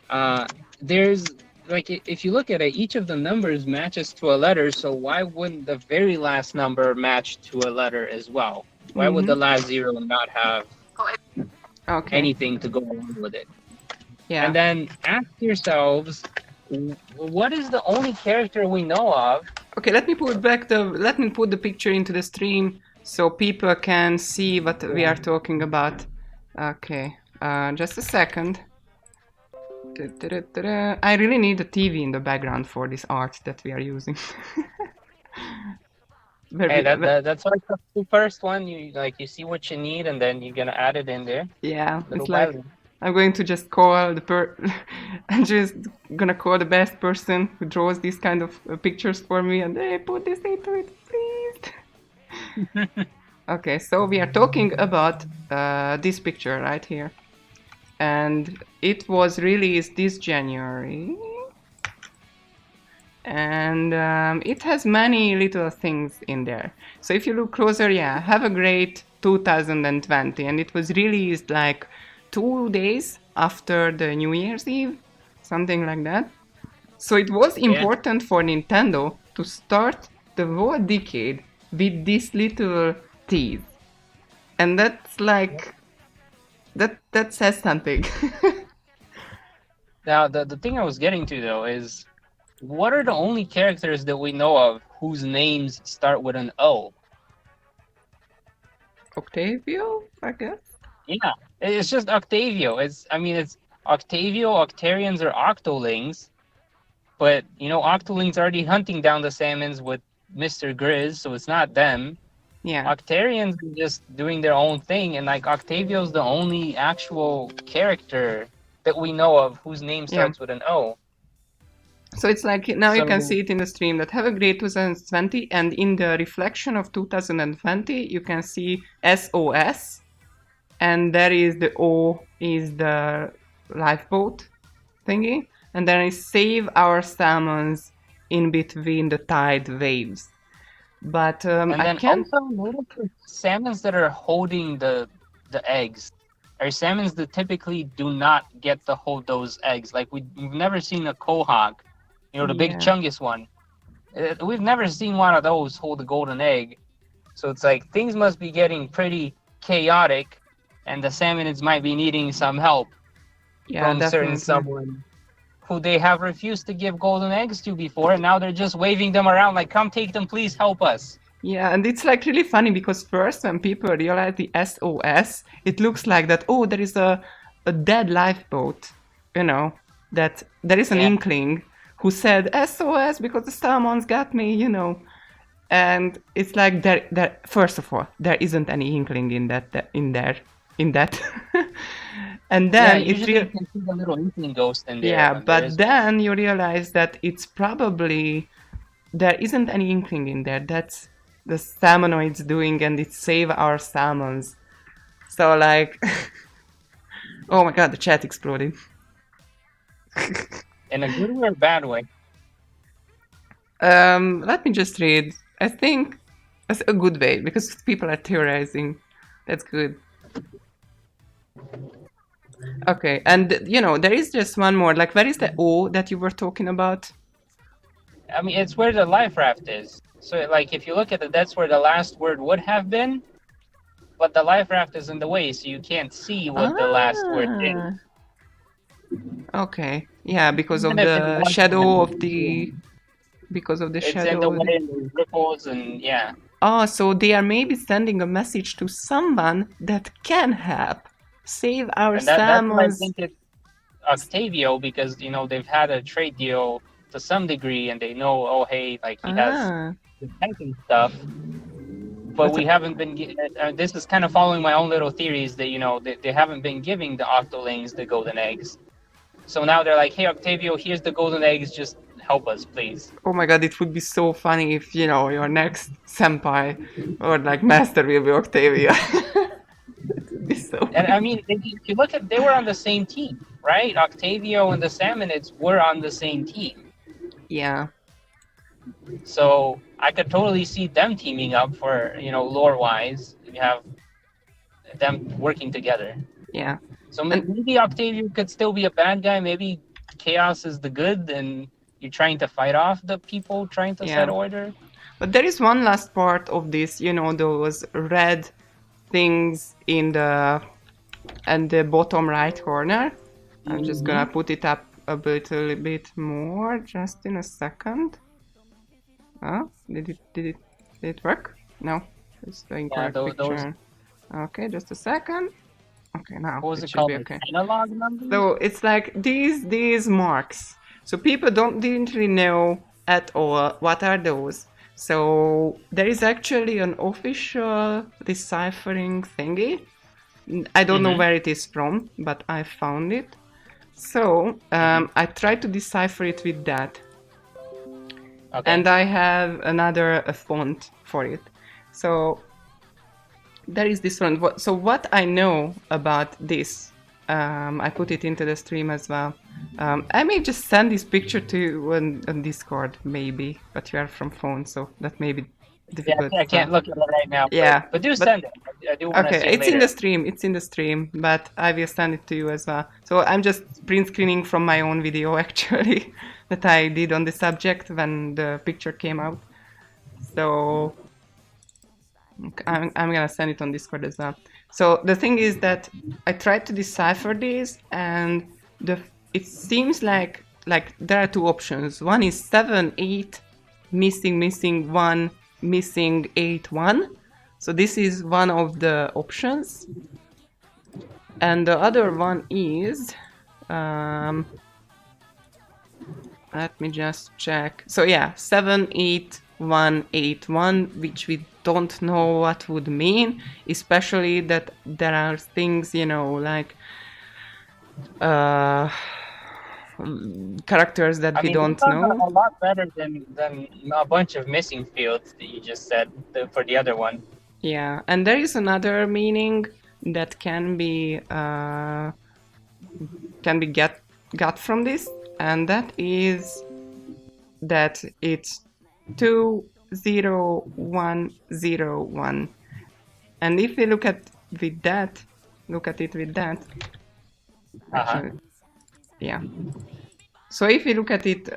uh, there's like if you look at it, each of the numbers matches to a letter. So why wouldn't the very last number match to a letter as well? Why would the Mm-hmm. last zero not have Okay. anything to go along with it? Yeah. And then ask yourselves, what is the only character we know of? Okay, let me put the picture into the stream so people can see what we are talking about. Okay. Just a second. I really need a TV in the background for this art that we are using. Hey, that's like the first one. You see what you need, and then you're gonna add it in there, yeah, little it's by like little. I'm going to just call I'm just gonna call the best person who draws these kind of pictures for me, and hey, put this into it, please. Okay, so we are talking about this picture right here, and it was released this January, and it has many little things in there. So if you look closer, yeah, have a great 2020, and it was released like 2 days after the New Year's Eve, something like that. So it was Yeah. important for Nintendo to start the whole decade with this little tease, and that's like that says something. Now, the thing I was getting to though is, what are the only characters that we know of whose names start with an O? Octavio, I guess. Yeah, it's just Octavio. It's Octavio, Octarians, or Octolings. But Octolings already hunting down the salmons with Mr. Grizz, so it's not them. Yeah, Octarians are just doing their own thing, and like Octavio's the only actual character that we know of whose name yeah. starts with an O. So it's like now you can So see it in the stream that have a great 2020, and in the reflection of 2020 you can see SOS, and there is the O is the lifeboat thingy, and then is save our salmons in between the tide waves. But and I then can't. also notice the salmons that are holding the eggs are salmons that typically do not get to hold those eggs. Like we've never seen a quahog, the big Yeah, chungus one. We've never seen one of those hold a golden egg. So it's like things must be getting pretty chaotic, and the salmonids might be needing some help yeah, from certain definitely. someone who they have refused to give golden eggs to before, and now they're just waving them around like, "Come take them, please help us." Yeah, and it's like really funny because first when people realize the SOS, it looks like that, oh, there is a dead lifeboat, you know, that there is an Yeah, inkling who said SOS because the salmons got me, And it's like there first of all, there isn't any inkling in that. And yeah. then it Usually you real can see the little inkling ghost in there yeah, when there but is one. then you realize that it's probably there isn't any inkling in there. That's the salmonoids doing, and it save our salmons. So like, oh my god, the chat exploded. In a good way or bad way. Let me just read. I think that's a good way because people are theorizing. That's good. Okay, and there is just one more. Like, where is the O that you were talking about? I mean, it's where the life raft is. So, like, if you look at it, that's where the last word would have been, but the life raft is in the way, so you can't see what the last word is. Ah, okay. Yeah, because Even of if it the was shadow of them, yeah. the because of the It's in the shadow. way and the ripples, and yeah. Oh, so they are maybe sending a message to someone that can help save our And that's why I salmons. think it's Octavio, because they've had a trade deal to some degree, and they know, oh hey, like he has Ah, the tech and stuff. But but we haven't been. This is kind of following my own little theories that they haven't been giving the Octolings the golden eggs. So now they're like, hey Octavio, here's the golden eggs. Just help us, please. oh my god, it would be so funny if, your next senpai or like master will be Octavia. It would be so And funny. I mean, if you look at, they were on the same team, right? Octavio and the Salmonids were on the same team. Yeah, So I could totally see them teaming up for, lore wise. You have them working together. yeah. So And maybe Octavio could still be a bad guy. Maybe Chaos is the good, and you're trying to fight off the people trying to set yeah. order. But there is one last part of this, those red things at the bottom right corner. I'm just gonna put it up a little bit more, just in a second. Did it work? No, it's the Yeah, incorrect those. picture. Okay, just a second. Okay, now What was it it should called? be Like okay. analog numbers? So it's like these marks. So people didn't really know at all what are those. So there is actually an official deciphering thingy. I don't know where it is from, but I found it. So I tried to decipher it with that. Okay. And I have another font for it. So there is this one. So what I know about this, I put it into the stream as well. I may just send this picture to you on Discord, maybe, but you are from phone, so that may be difficult. Yeah, I can't look at it right now. Yeah, but do send it. I do want to okay, see it it's in later. the stream. It's in the stream, but I will send it to you as well. So I'm just print screening from my own video, actually, that I did on the subject when the picture came out. So I'm gonna send it on Discord as well. So the thing is that I tried to decipher this, and it seems like there are two options. One is 7, 8, missing 1, missing 8, 1. So this is one of the options. And the other one is, let me just check. So yeah, 7, 8, 1, 8, 1, which we don't know what would mean, especially that there are things, like characters that we don't know. A lot better than a bunch of missing fields that you just said for the other one. Yeah, and there is another meaning that can be got from this, and that is that it's 20101. And if we look at it with that, actually, yeah. So if we look at it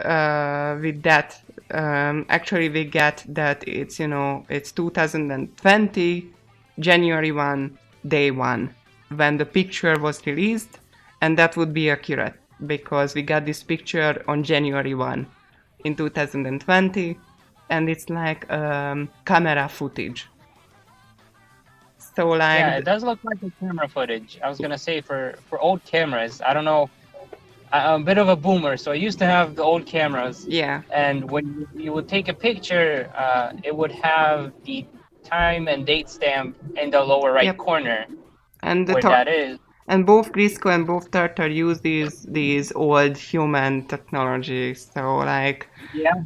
with that, actually we get that it's it's 2020 January 1, day 1, when the picture was released, and that would be accurate because we got this picture on January 1 in 2020, and it's like camera footage. So like yeah, it does look like the camera footage. I was gonna say for old cameras, I don't know. I'm a bit of a boomer, so I used to have the old cameras. Yeah. And when you would take a picture, it would have the time and date stamp in the lower right corner, and where that is. And both Grisco and both Tartar use these old human technologies. So like, yeah,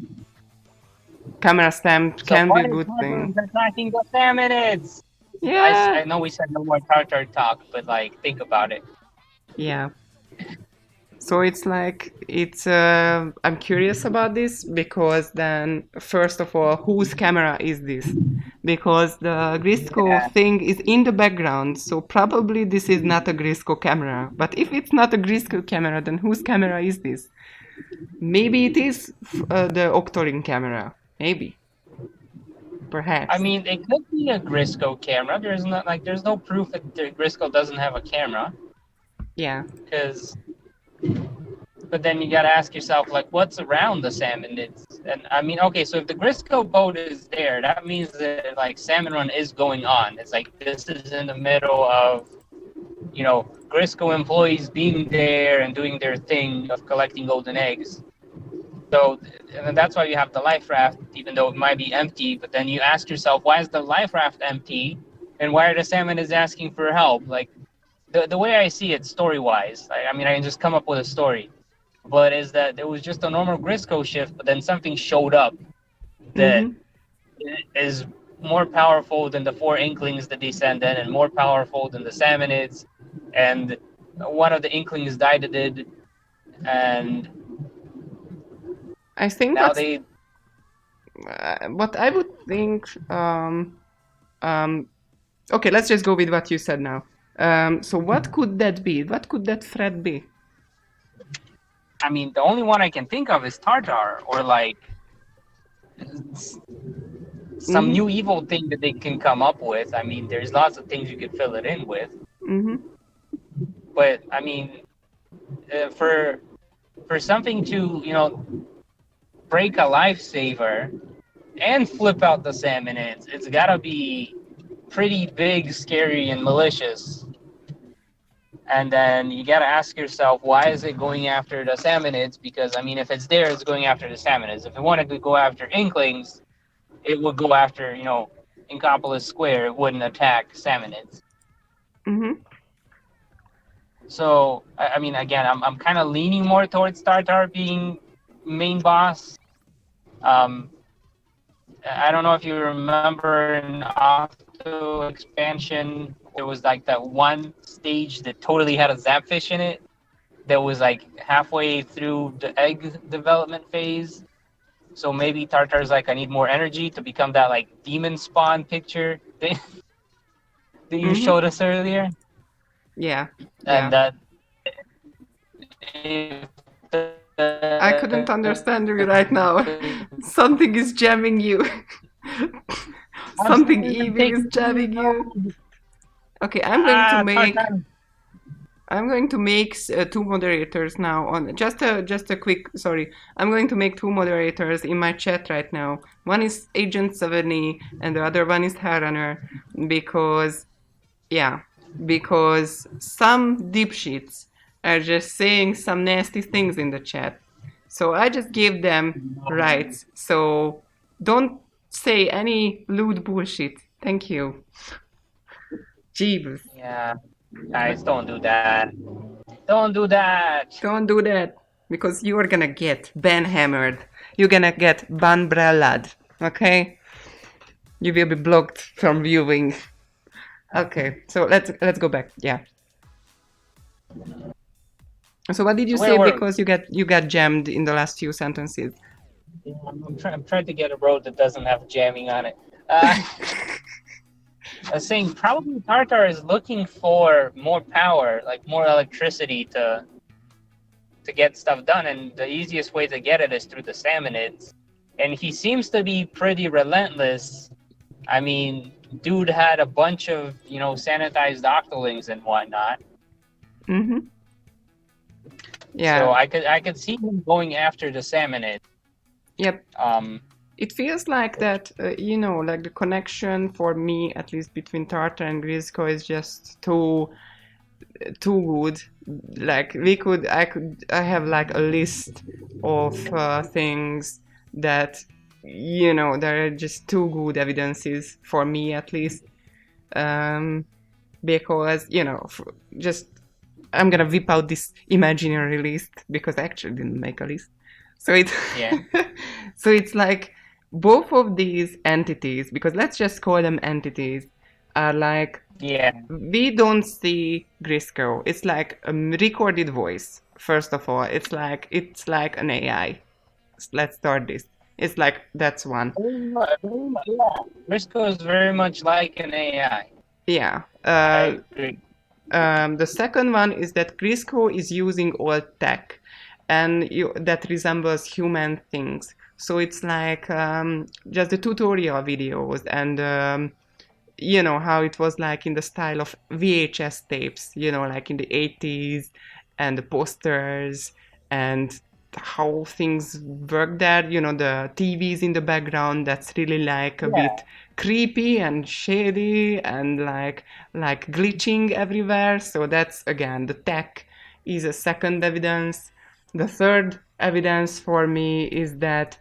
camera stamp can be a good thing. Attacking the Salmonids. Yeah. I know we said no more Tartar talk, but like, think about it. Yeah. So it's like, I'm curious about this because then, first of all, whose camera is this? Because the Grisco thing is in the background, so probably this is not a Grisco camera. But if it's not a Grisco camera, then whose camera is this? Maybe it is the Octoling camera. Maybe. Perhaps. I mean, it could be a Grisco camera. There's no proof that the Grisco doesn't have a camera. Yeah. But then you gotta ask yourself, like, what's around the Salmonids? And I mean, okay, so if the Grisco boat is there, that means that like Salmon Run is going on. It's like this is in the middle of, Grisco employees being there and doing their thing of collecting golden eggs. So and that's why you have the life raft, even though it might be empty. But then you ask yourself, why is the life raft empty, and why are the salmon is asking for help? Like the way I see it, story wise, I mean, I can just come up with a story, but is that there was just a normal Grisco shift, but then something showed up that Mm-hmm. is more powerful than the four inklings that descend in, and more powerful than the salmonids, and one of the inklings died it, and I think now they what I would think. Um, okay, let's just go with what you said now. So what could that be? What could that threat be? I mean, the only one I can think of is Tartar, or like some Mm-hmm. new evil thing that they can come up with. I mean, there's lots of things you could fill it in with, Mm-hmm. but I mean, for something to break a lifesaver and flip out the salmon, it's gotta be pretty big, scary, and malicious. And then you gotta ask yourself, why is it going after the salmonids? Because I mean, if it's there, it's going after the salmonids. If it wanted to go after inklings, it would go after, Inkopolis Square. It wouldn't attack salmonids. Mm-hmm. So I mean, again, I'm kind of leaning more towards Tartar being main boss. Um, I don't know if you remember in Octo expansion, there was like that one stage that totally had a Zapfish in it that was like halfway through the egg development phase. So maybe Tartar's like, I need more energy to become that like demon spawn picture that you Mm-hmm. showed us earlier. Yeah. And Yeah. that if I couldn't understand you right now. Something is jamming you. I'm Something sorry, I'm evil is taking jamming you. Okay, Tartar. I'm going to make two moderators now on just a quick sorry. I'm going to make two moderators in my chat right now. One is Agent Savani and the other one is Harunner because yeah, because some dipshits are just saying some nasty things in the chat. So I just gave them rights. So don't say any lewd bullshit. Thank you. Jeeves. Yeah, guys, don't do that. Don't do that. Don't do that. Because you're gonna get ban hammered. You're gonna get banbrellad. Okay? You will be blocked from viewing. Okay, so let's go back. Yeah. So what did you So where say? were we? Because you got jammed in the last few sentences. Yeah, I'm trying to get a road that doesn't have jamming on it. Uh, I was saying probably Tartar is looking for more power, like more electricity to get stuff done, and the easiest way to get it is through the salmonids. And he seems to be pretty relentless. I mean, dude had a bunch of sanitized octolings and whatnot. Mm-hmm. So Yeah. I could see him going after the salmonid. Yep. Um, It feels like that, like the connection for me, at least between Tartar and Grisco, is just too good. Like I have like a list of things that there are just too good evidences for me, at least, because just I'm gonna whip out this imaginary list because I actually didn't make a list. So it yeah, so it's like both of these entities, because let's just call them entities, are like yeah, we don't see Grisco. It's like a recorded voice. First of all, it's like an AI. Let's start this. It's like that's one. yeah. Briscoe is very much like an AI. Yeah. I agree. The second one is that Grisco is using old tech, and that resembles human things. So it's like just the tutorial videos and how it was like in the style of VHS tapes, like in the 80s, and the posters and how things work there, the TVs in the background that's really like a Yeah, bit creepy and shady and like glitching everywhere. So that's again the tech is a second evidence. The third evidence for me is that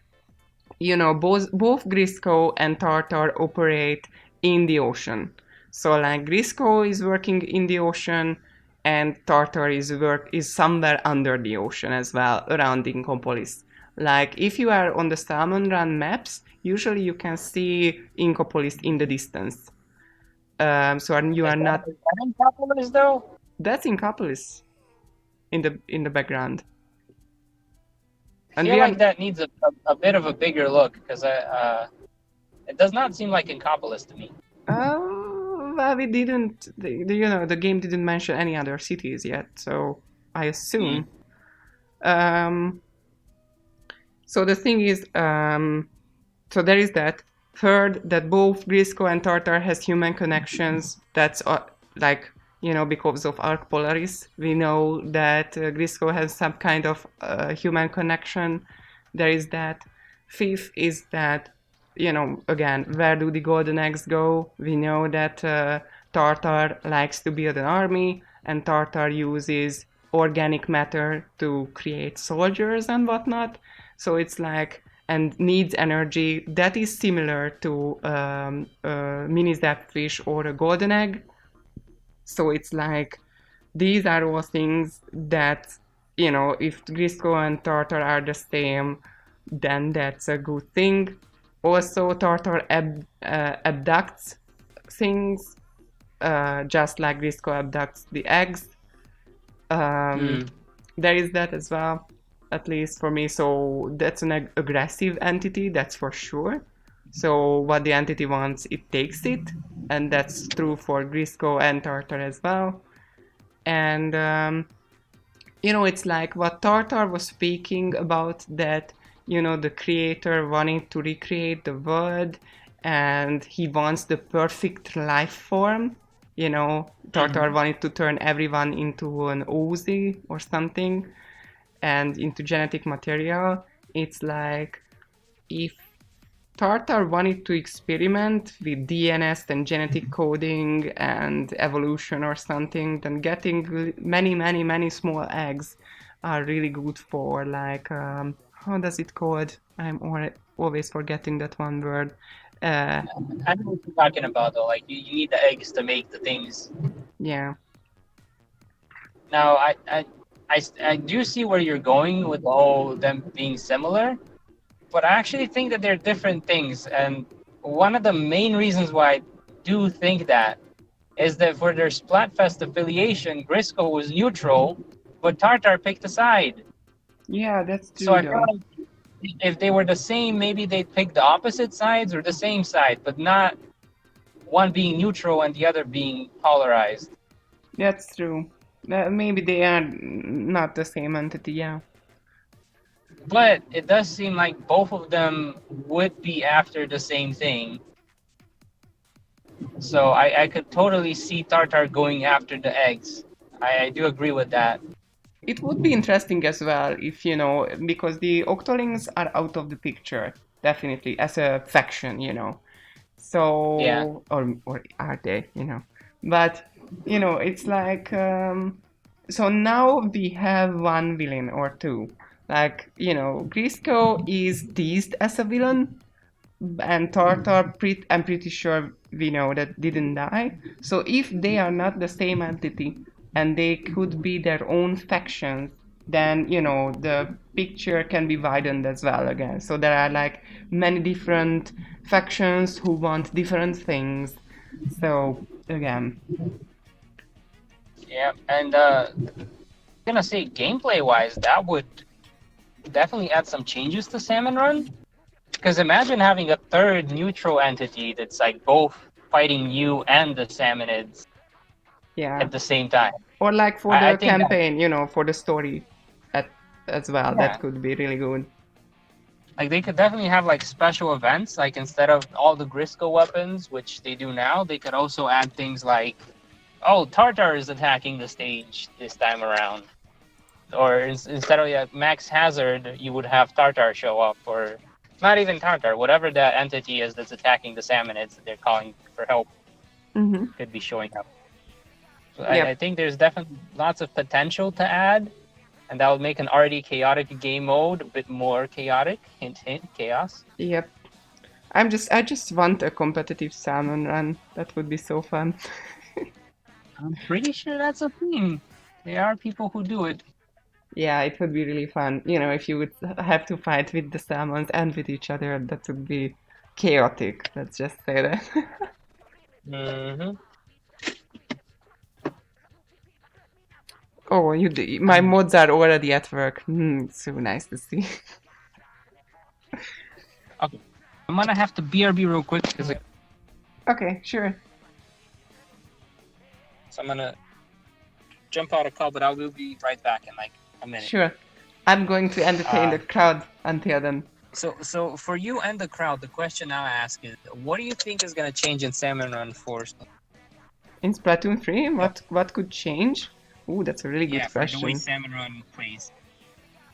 both Grisco and Tartar operate in the ocean. So like Grisco is working in the ocean, and Tartar is somewhere under the ocean as well, around Inkopolis. Like if you are on the Salmon Run maps, usually you can see Inkopolis in the distance. So you Is are that, not. is that in Calculus though? That's Inkopolis in the background, I and feel we like are. that needs a bit of a bigger look because it does not seem like Incopolis to me. Well, we didn't. The game didn't mention any other cities yet, so I assume. Um, so the thing is, so there is that. Third, that both Grisco and Tartar has human connections. That's like because of Arc Polaris, we know that Grisco has some kind of human connection. There is that. Fifth is that again, where do the golden eggs go? We know that Tartar likes to build an army, and Tartar uses organic matter to create soldiers and whatnot. So it's like, and needs energy that is similar to a mini zapfish or a golden egg. So it's like, these are all things that, if Grisco and Tartar are the same, then that's a good thing. Also, Tartar abducts things, just like Grisco abducts the eggs. There is that as well, at least for me. So that's an aggressive entity, that's for sure. So what the entity wants, it takes it, and that's true for Grisco and Tartar as well. And it's like what Tartar was speaking about, that the creator wanting to recreate the world, and he wants the perfect life form. Tartar wanted to turn everyone into an Ozi or something, and into genetic material. It's like, if Tartar wanted to experiment with DNS and genetic coding and evolution or something, then getting many, many, many small eggs are really good for, like, how does it called? I'm always forgetting that one word. I know what you're talking about though. Like you need the eggs to make the things. Yeah. Now I do see where you're going with all them being similar, but I actually think that they're different things. And one of the main reasons why I do think that is that for their Splatfest affiliation, Grisco was neutral, but Tartar picked a side. Yeah, that's So true I feel though. like if they were the same, maybe they'd pick the opposite sides or the same side, but not one being neutral and the other being polarized. That's true. Maybe they are not the same entity, yeah. But it does seem like both of them would be after the same thing. So I could totally see Tartar going after the eggs. I do agree with that. It would be interesting as well if, because the Octolings are out of the picture, definitely, as a faction, Yeah. So, or are they? But, it's like, so now we have one villain or two. Like, Grisco is teased as a villain, and Tartar, I'm pretty sure we know that didn't die. So if they are not the same entity and they could be their own factions, then the picture can be widened as well again. So there are like many different factions who want different things. So again, Yeah. And gonna say gameplay wise, that would definitely add some changes to Salmon Run. Because imagine having a third neutral entity that's like both fighting you and the Salmonids yeah. at the same time. Or like for I the think that, campaign, for the story as well, yeah, that could be really good. like they could definitely have like special events. Like instead of all the Grisco weapons, which they do now, they could also add things like, oh, Tartar is attacking the stage this time around. Or instead of Max Hazard, you would have Tartar show up, or not even Tartar, whatever that entity is that's attacking the Salmonids that they're calling for help Mm-hmm. could be showing up. So I Yep. think there's definitely lots of potential to add. and that would make an already chaotic game mode a bit more chaotic. Hint, hint, chaos. Yep. I just want a competitive salmon run. That would be so fun. I'm pretty sure that's a thing. There are people who do it. Yeah, it would be really fun. You know, if you would have to fight with the salmons and with each other, that would be chaotic. Let's just say that. Mm-hmm. Oh, my mods are already at work. So nice to see. Okay. I'm gonna have to BRB real quick because Okay, sure. so I'm gonna jump out a call, but I will be right back in like a minute. Sure. I'm going to entertain the crowd until then. So for you and the crowd, the question I'll ask is, what do you think is gonna change in Salmon Run 4? In Splatoon 3, what could change? Ooh, that's a really good question. For the way Salmon Run plays.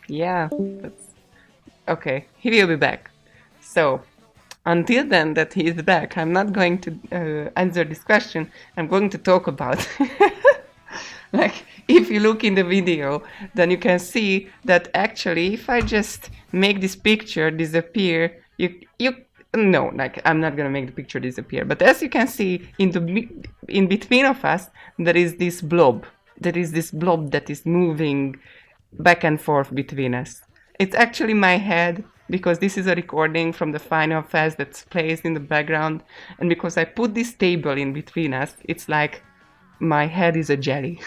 Yeah, that's... Okay, he will be back. So, until then that he is back, I'm not going to answer this question. I'm going to talk about... Like, if you look in the video, then you can see that actually, if I just make this picture disappear, no, like, I'm not gonna make the picture disappear. But as you can see, in between of us, there is this blob. There is this blob that is moving back and forth between us. It's actually my head, because this is a recording from the final fest that's plays in the background. And because I put this table in between us, it's like my head is a jelly.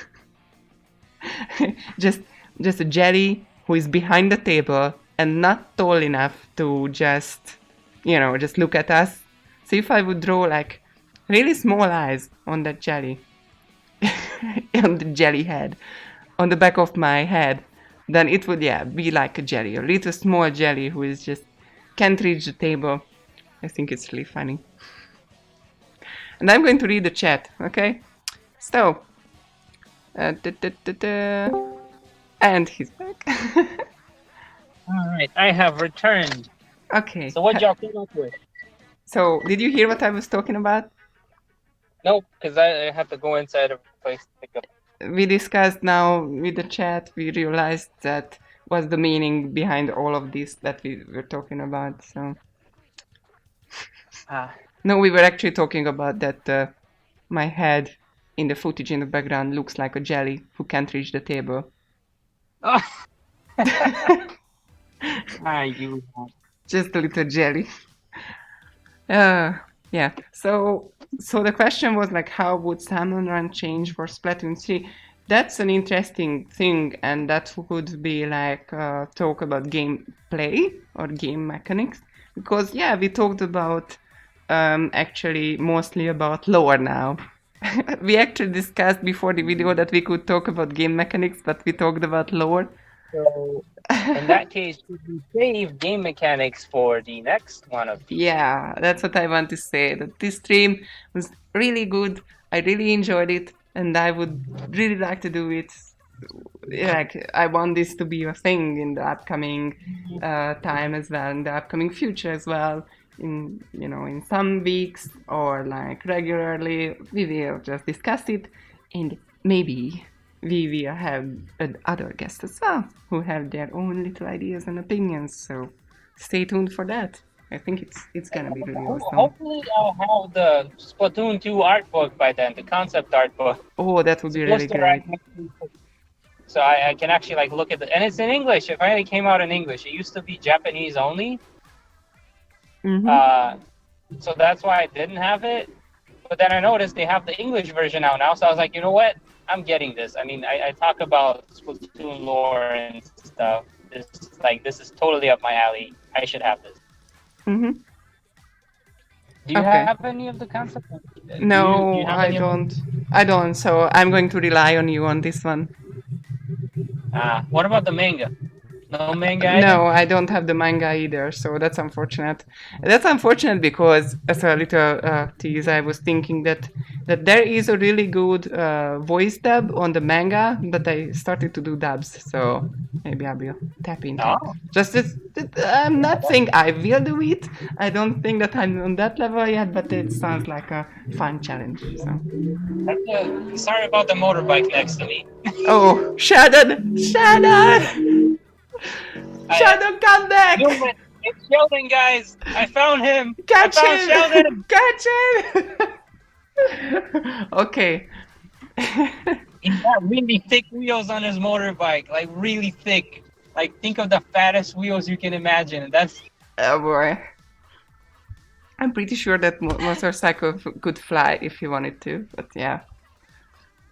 just a jelly who is behind the table and not tall enough to just look at us. So if I would draw like really small eyes on that jelly, on the jelly head, on the back of my head, then it would be like a jelly, a little small jelly who is just can't reach the table. I think it's really funny. And I'm going to read the chat, okay? So, and he's back. All right, I have returned. Okay. So what y'all came up with? So, did you hear what I was talking about? Nope, because I have to go inside a place to pick up. We discussed now with the chat, we realized that was the meaning behind all of this that we were talking about, so... No, we were actually talking about that my head in the footage in the background looks like a jelly who can't reach the table. Oh. Just a little jelly. Yeah. So the question was like, how would Salmon Run change for Splatoon 3? That's an interesting thing, and that would be like talk about gameplay or game mechanics, because we talked about actually mostly about lore now. We actually discussed before the video that we could talk about game mechanics, but we talked about lore. So, in that case, should we save game mechanics for the next one of these? Yeah, that's what I want to say. That this stream was really good. I really enjoyed it, and I would really like to do it. Like, I want this to be a thing in the upcoming time as well, in the upcoming future as well. In some weeks or like regularly, we will just discuss it, and maybe we will have other guests as well who have their own little ideas and opinions. So stay tuned for that. I think it's gonna be really awesome. Hopefully, I'll have the Splatoon 2 art book by then, the concept art book. Oh, that would be really great. So I can actually like look at and it's in English. It finally came out in English. It used to be Japanese only. Mm-hmm. So that's why I didn't have it. But then I noticed they have the English version out now. So I was like, you know what? I'm getting this. I mean, I talk about Splatoon lore and stuff. This is totally up my alley. I should have this. Mm-hmm. Do you have any of the concept? No, I don't. I don't. So I'm going to rely on you on this one. What about the manga? No manga either? No, I don't have the manga either, so that's unfortunate. That's unfortunate because, as a little tease, I was thinking that that there is a really good voice dub on the manga, but I started to do dubs, so maybe I will tap into it. Oh, Just I'm not saying I will do it. I don't think that I'm on that level yet, but it sounds like a fun challenge. So. sorry about the motorbike next to me. Oh, Sheldon! Sheldon! Sheldon, come back! Human, it's Sheldon, guys. I found him. Catch I found him! Sheldon. Catch him! Okay. He's got really thick wheels on his motorbike, like really thick. Like think of the fattest wheels you can imagine. That's Oh boy. I'm pretty sure that motorcycle could fly if he wanted to, but yeah.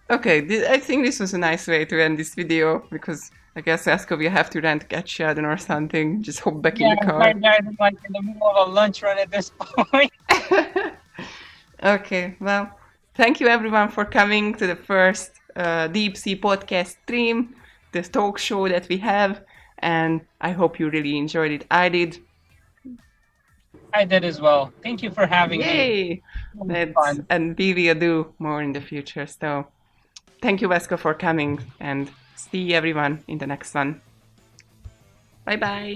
Okay, I think this was a nice way to end this video, because I guess Vasko will have to run to catch Sheldon or something. Just hop back in the car. my guys are like in the middle of a lunch run at this point. Okay, well, thank you everyone for coming to the first DeepSea podcast stream, the talk show that we have, and I hope you really enjoyed it. I did. I did as well. Thank you for having me. Yay! And we will do more in the future. So thank you, Vasko, for coming, and see everyone in the next one. Bye bye.